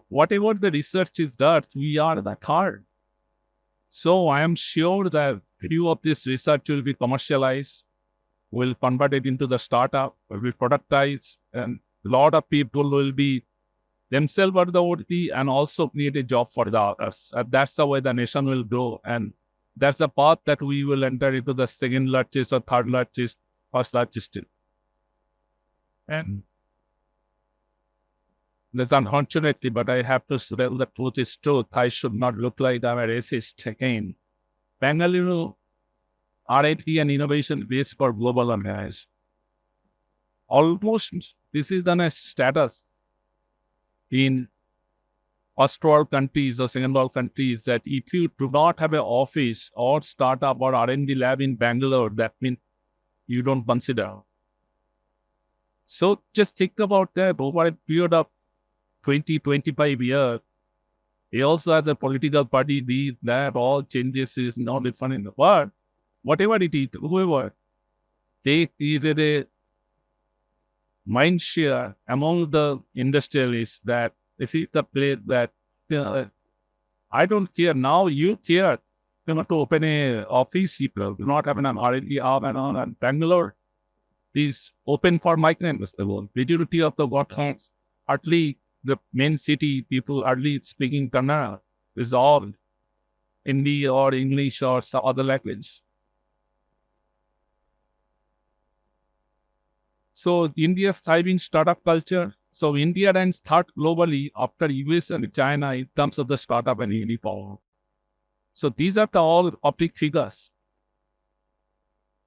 Whatever the research is that, we are the third. So I am sure that few of this research will be commercialized, will convert it into the startup, will be productized, and a lot of people will be themselves are the OT and also create a job for the others. And that's the way the nation will grow. And that's the path that we will enter into the second largest or third largest, first largest. And that's unfortunately, but I have to tell the truth is truth. I should not look like I'm a racist again. Bangalore R&D and innovation base for global affairs. Almost this is done as status in first world countries or second world countries that if you do not have an office or startup or R&D lab in Bangalore, that means you don't consider. So just think about that over a period of 20, 25 years. He also has a political party, that all changes is not different in the world. Whatever it is, whoever, they created a mind share among the industrialists that this is the place that I don't care. Now you care. You know, to open a office, you do not have an R&D hub and Bangalore is open for migrants. The majority of the workers, hardly the main city people, hardly speaking Kannada, is all Hindi or English or some other language. So India's thriving startup culture. So India ranks third globally after US and China in terms of the startup and uniform. So these are the all public figures.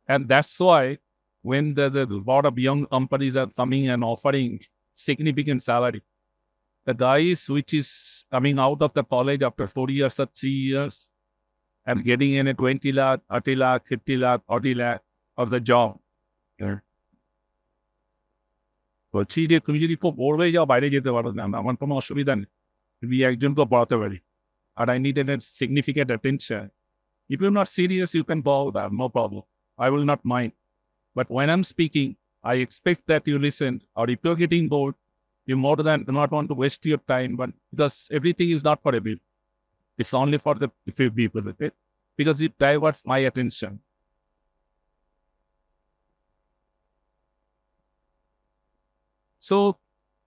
And that's why when the lot of young companies are coming and offering significant salary, the guys which is coming out of the college after 4 years or 3 years and getting in a 20 lakh, 30 lakh, 50 lakh, 40 lakh of the job. বলছি যে তুমি যদি খুব bore হয়ে যাও বাইরে যেতে পারো না আমার কোনো অসুবিধা নেই তুমি একজনকে পড়াতে পারি আর I need a significant attention. If you're not serious, you can go that, no problem. I will not mind. But when I'm speaking, I expect that you listen. Or if you're getting bored, you more than do not want to waste your time. But because everything is not for everyone, it's only for the few people, okay? Because it diverts my attention. So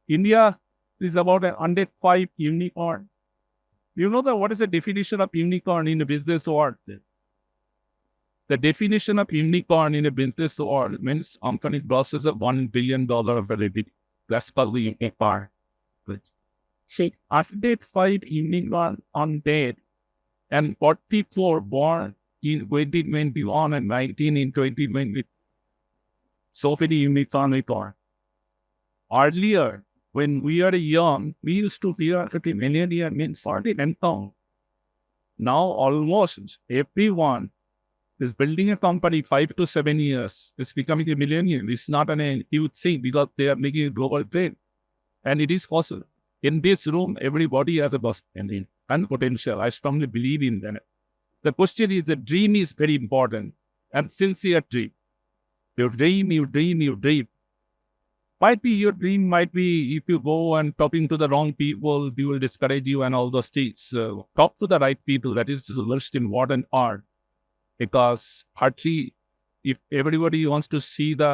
India is about 105 unicorn. You know what is the definition of unicorn in the business world? The definition of unicorn in a business world means company crosses a $1 billion of revenue. That's probably unicorn. See, after 5 unicorn on dead and 44 born in 2021 and 19 in 2020. So many unicorn. Earlier, when we are young, we used to hear 50 million year means 40 income. Now almost everyone is building a company 5 to 7 years. It's becoming a millionaire. It's not a huge thing because they are making a global trade. And it is possible. In this room, everybody has a possibility and potential. I strongly believe in that. The question is, the dream is very important and sincere dream. You dream. Might be your dream, might be if you go and talking to the wrong people, they will discourage you and all those things. Talk to the right people. That is the most important part. Because hardly, if everybody wants to see the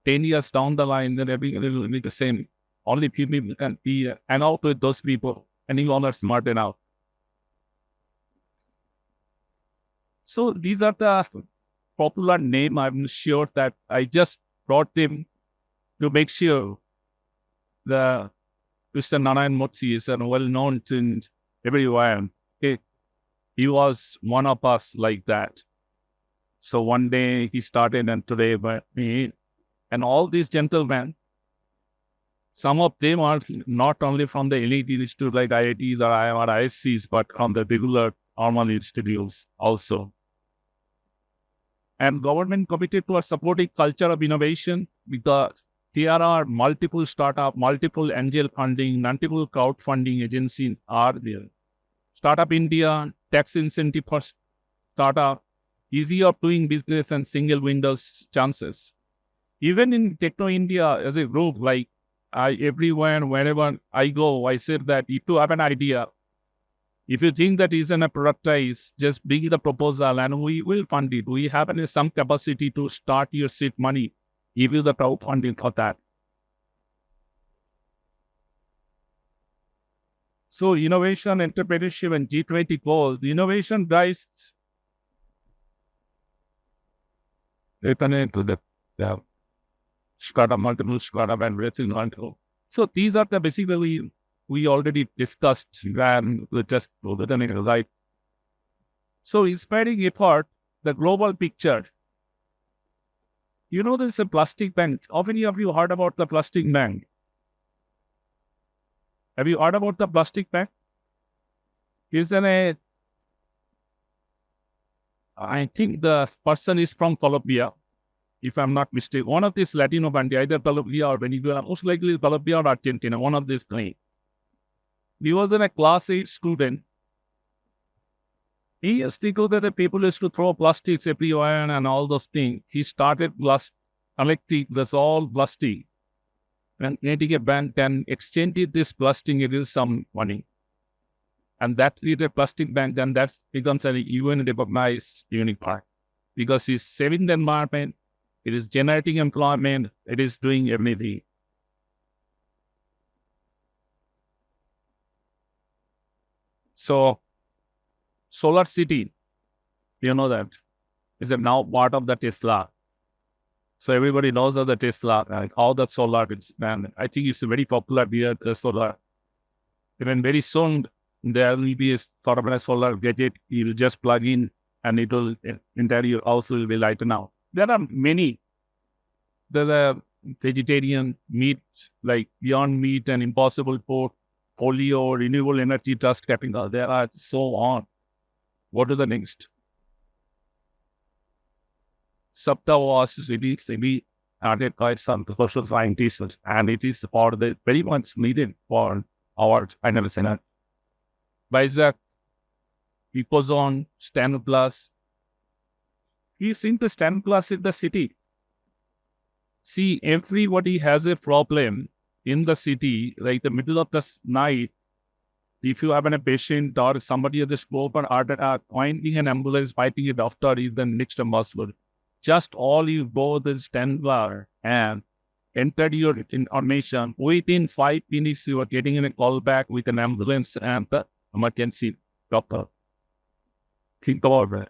10 years down the line, then everything will be the same. Only people can be hang out with those people and you all are smart enough. So these are the popular name. I'm sure that I just brought them to make sure the Mr. Narayan Murthy is well-known in everywhere. He was one of us like that. So one day he started and today by me. And all these gentlemen, some of them are not only from the elite institute like IITs or ISCs, but from the regular normal institutes also. And government committed to a supporting culture of innovation because there are multiple startup, multiple angel funding, multiple crowdfunding agencies are there. Startup India, tax incentive for startup, easy of doing business and single windows chances. Even in Techno India as a group, like everywhere, wherever I go, I said that if you have an idea, if you think that is a productize, just bring the proposal and we will fund it. We have some capacity to start your seed money. Give you the crowdfunding for that. So innovation, entrepreneurship, and G20 goals. The innovation drives startup, multiple startup, and raising control. So these are the basically we already discussed and just right. So inspiring effort, the global picture. You know, there's a plastic bank. How many of you heard about the plastic bank? Have you heard about the plastic bank? I think the person is from Colombia, if I'm not mistaken. One of these Latino countries, either Colombia or Venezuela, most likely Colombia or Argentina, one of these three. He was a class 8 student. He used to go that the people used to throw plastics everywhere and all those things. He started collecting this all plastic and creating a bank and exchanged this plastic against some money. And that is a plastic bank, and that becomes an UN recognized unicorn because it's saving the environment, it is generating employment, it is doing everything. So, Solar City, you know that, is now part of the Tesla. So everybody knows of the Tesla and how the solar is. And I think it's very popular here, the solar. Even very soon, there will be a sort of a solar gadget. You'll just plug in and it will, entire your house will be lighted up. There are many. There are vegetarian meat, like Beyond Meat and Impossible Pork, Polio, Renewable Energy Trust Capital. There are so on. What is the next? Sapta was released added by some social scientists, and it is for the very much needed for our analysis. Isaac, People's on Stand Plus. He seen the Stand Plus in the city. See, everybody has a problem in the city, like the middle of the night. If you have a patient or somebody at the scope or heart attack, finding an ambulance, fighting a doctor is the next impossible. Just all you go the Stand and enter your information. Within 5 minutes, you are getting a call back with an ambulance and the emergency doctor. Think about that.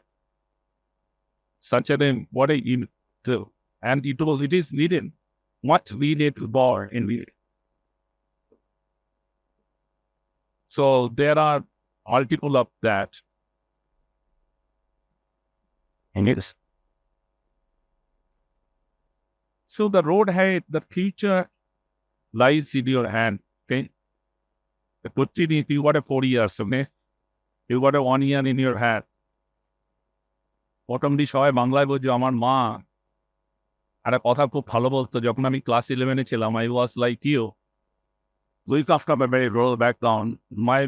Such a thing, what a unit do. And it is needed. What we need to bar in we. So there are multiple of that. And it's so the road ahead, the future lies in your hand. Okay. The question is, you got a 4 years, okay? You got a 1 year in your hand. প্রথম দিন সবাই বাংলায় বলছে আমার মা একটা কথা খুব ভালো বলতো যখন আমি ক্লাস 11-এ ছিলাম I was like you look after my very rural background my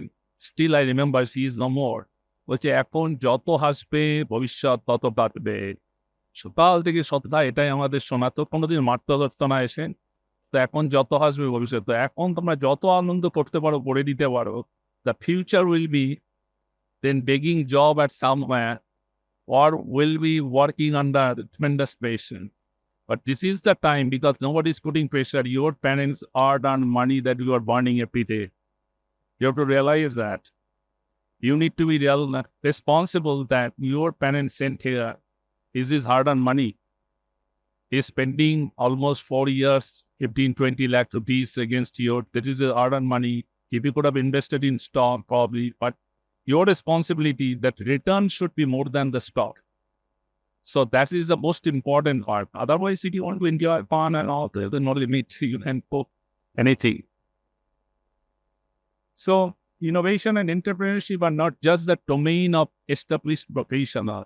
still I remember she is no more বলছে এখন যত হাসবে ভবিষ্যৎ তত কাটবে সকাল থেকে সন্ধ্যা এটাই আমাদের শোনা তো কোনোদিন মারতে ধরতো না এসে তো এখন যত হাসবে ভবিষ্যৎ তো এখন তোমরা যত আনন্দ করতে পারো করে দিতে পারো the future will be then begging job at somewhere or will be working under tremendous pressure. But this is the time because nobody is putting pressure. Your parents earn on money that you are burning every day. You have to realize that. You need to be responsible that your parents sent here is his hard-earned money. He's spending almost 4 years, 15-20 lakh rupees against you. That is his hard-earned money. If you could have invested in stock, probably, but your responsibility that return should be more than the stock. So that is the most important part. Otherwise, if you want to enjoy fun and all, there's no limit. You can put anything. So innovation and entrepreneurship are not just the domain of established professional.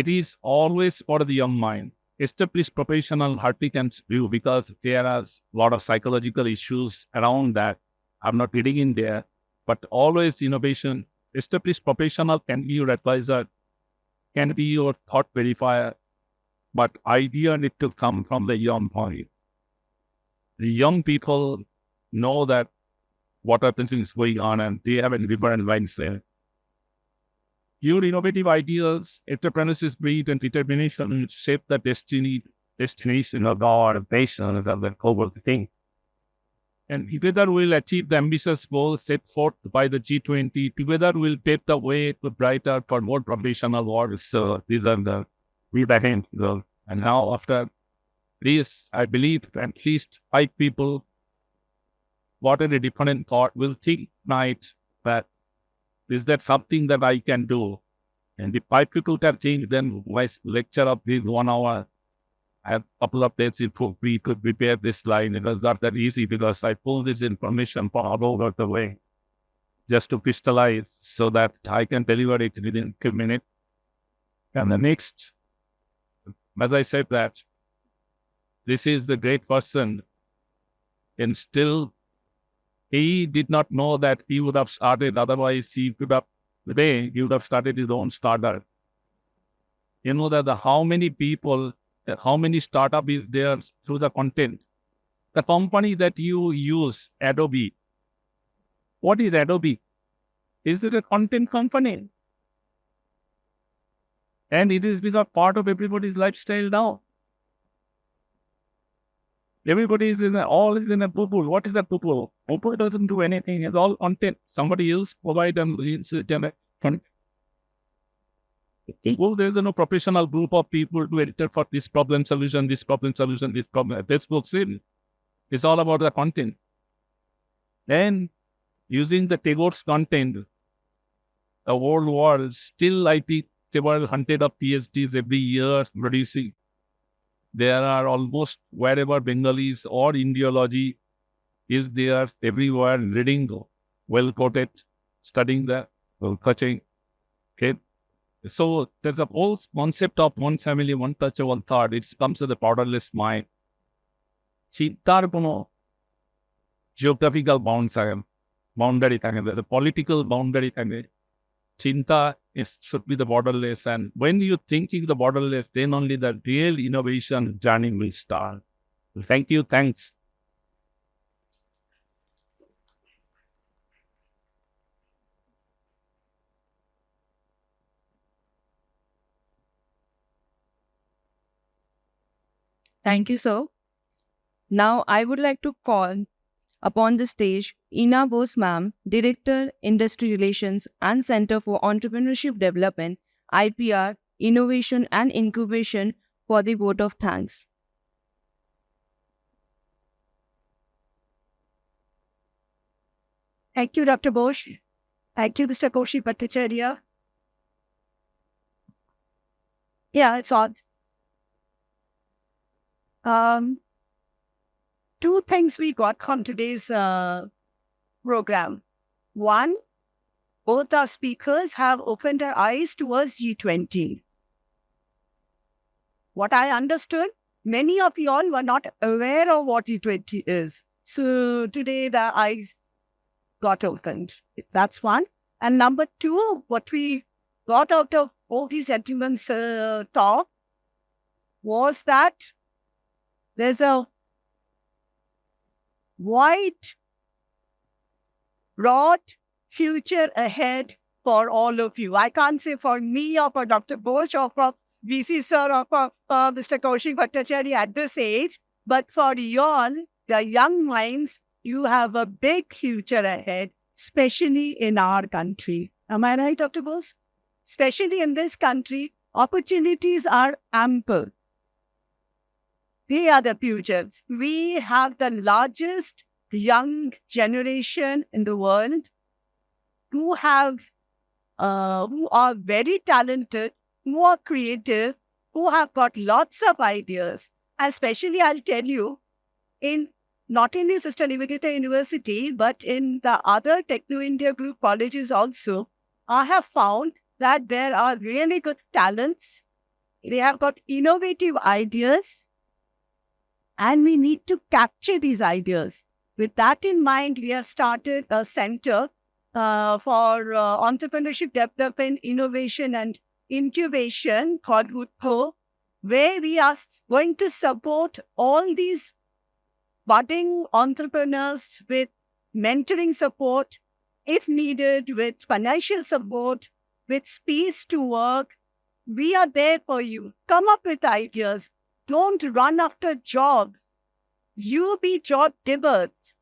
It is always for the young mind. Established professional hardly can do because there are a lot of psychological issues around that. I'm not getting in there. But always innovation, established professional can be your advisor, can be your thought verifier, but idea need to come from the young point. The young people know that what is going on and they have a different mindset. Your innovative ideas, entrepreneurship spirit and determination shape the destination of our nation and the global thing. And together we'll achieve the ambitious goals set forth by the G20. Together we'll pave the way to brighter for more professional world. So these are the way ahead. And now after this, I believe at least 5 people, what a different thought, will think tonight that is that something that I can do? And if 5 people can think, then my lecture of this 1 hour, I have a couple of days we could prepare this line. It was not that easy because I pulled this information from all over the way just to crystallize so that I can deliver it within a minutes. And the next, as I said that, this is the great person and still he did not know that he would have started. Otherwise, he could have, today, he would have started his own startup. You know that how many people, how many startup is there through the content. The company that you use, Adobe. What is Adobe? Is it a content company? And it is become part of everybody's lifestyle now. Everybody is all is in a bubble. What is a bubble? Bubble doesn't do anything. It's all content. Somebody else provide them. Well, there's no professional group of people to enter for this problem solution, this problem solution, this problem. This book's in. It's all about the content. And using the Tagore's content, the whole world still, I think, several hundred of PhDs every year producing. There are almost wherever Bengalis or Indiology is there, everywhere reading, well quoted, studying the touching. Okay. So there's a whole concept of one family, one culture, one thought. It comes to the borderless mind. Chintar kono geographical boundary থাকে, there's a political boundary থাকে. Chinta should be the borderless, and when you thinking the borderless, then only the real innovation journey will start. Thank you. Thanks. Thank you, sir. Now, I would like to call upon the stage Ina Bose ma'am, Director, Industry Relations and Center for Entrepreneurship Development, IPR, Innovation and Incubation for the vote of thanks. Thank you, Dr. Bose. Thank you, Mr. Kaushik Bhattacharya. Yeah, it's on. Two things we got from today's program. One, both our speakers have opened their eyes towards G20. What I understood, many of you all were not aware of what G20 is. So today the eyes got opened. That's one. And number two, what we got out of all these gentlemen's talk was that there's a wide, broad future ahead for all of you. I can't say for me or for Dr. Bose or for VC sir or for Mr. Kaushik Bhattacharya at this age, but for you all, the young minds, you have a big future ahead, especially in our country. Am I right, Dr. Bose? Especially in this country, opportunities are ample. They are the future. We have the largest young generation in the world who are very talented, who are creative, who have got lots of ideas. Especially, I'll tell you, not in Sister Nivedita University, but in the other Techno India group colleges also, I have found that there are really good talents. They have got innovative ideas, and we need to capture these ideas. With that in mind, we have started a center for entrepreneurship development, innovation, and incubation called GCEO, where we are going to support all these budding entrepreneurs with mentoring support, if needed, with financial support, with space to work. We are there for you. Come up with ideas. Don't run after jobs. You be job givers.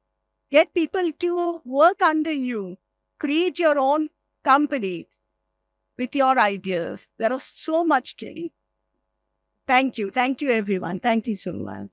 Get people to work under you. Create your own companies with your ideas. There is so much to it. Thank you. Thank you, everyone. Thank you so much.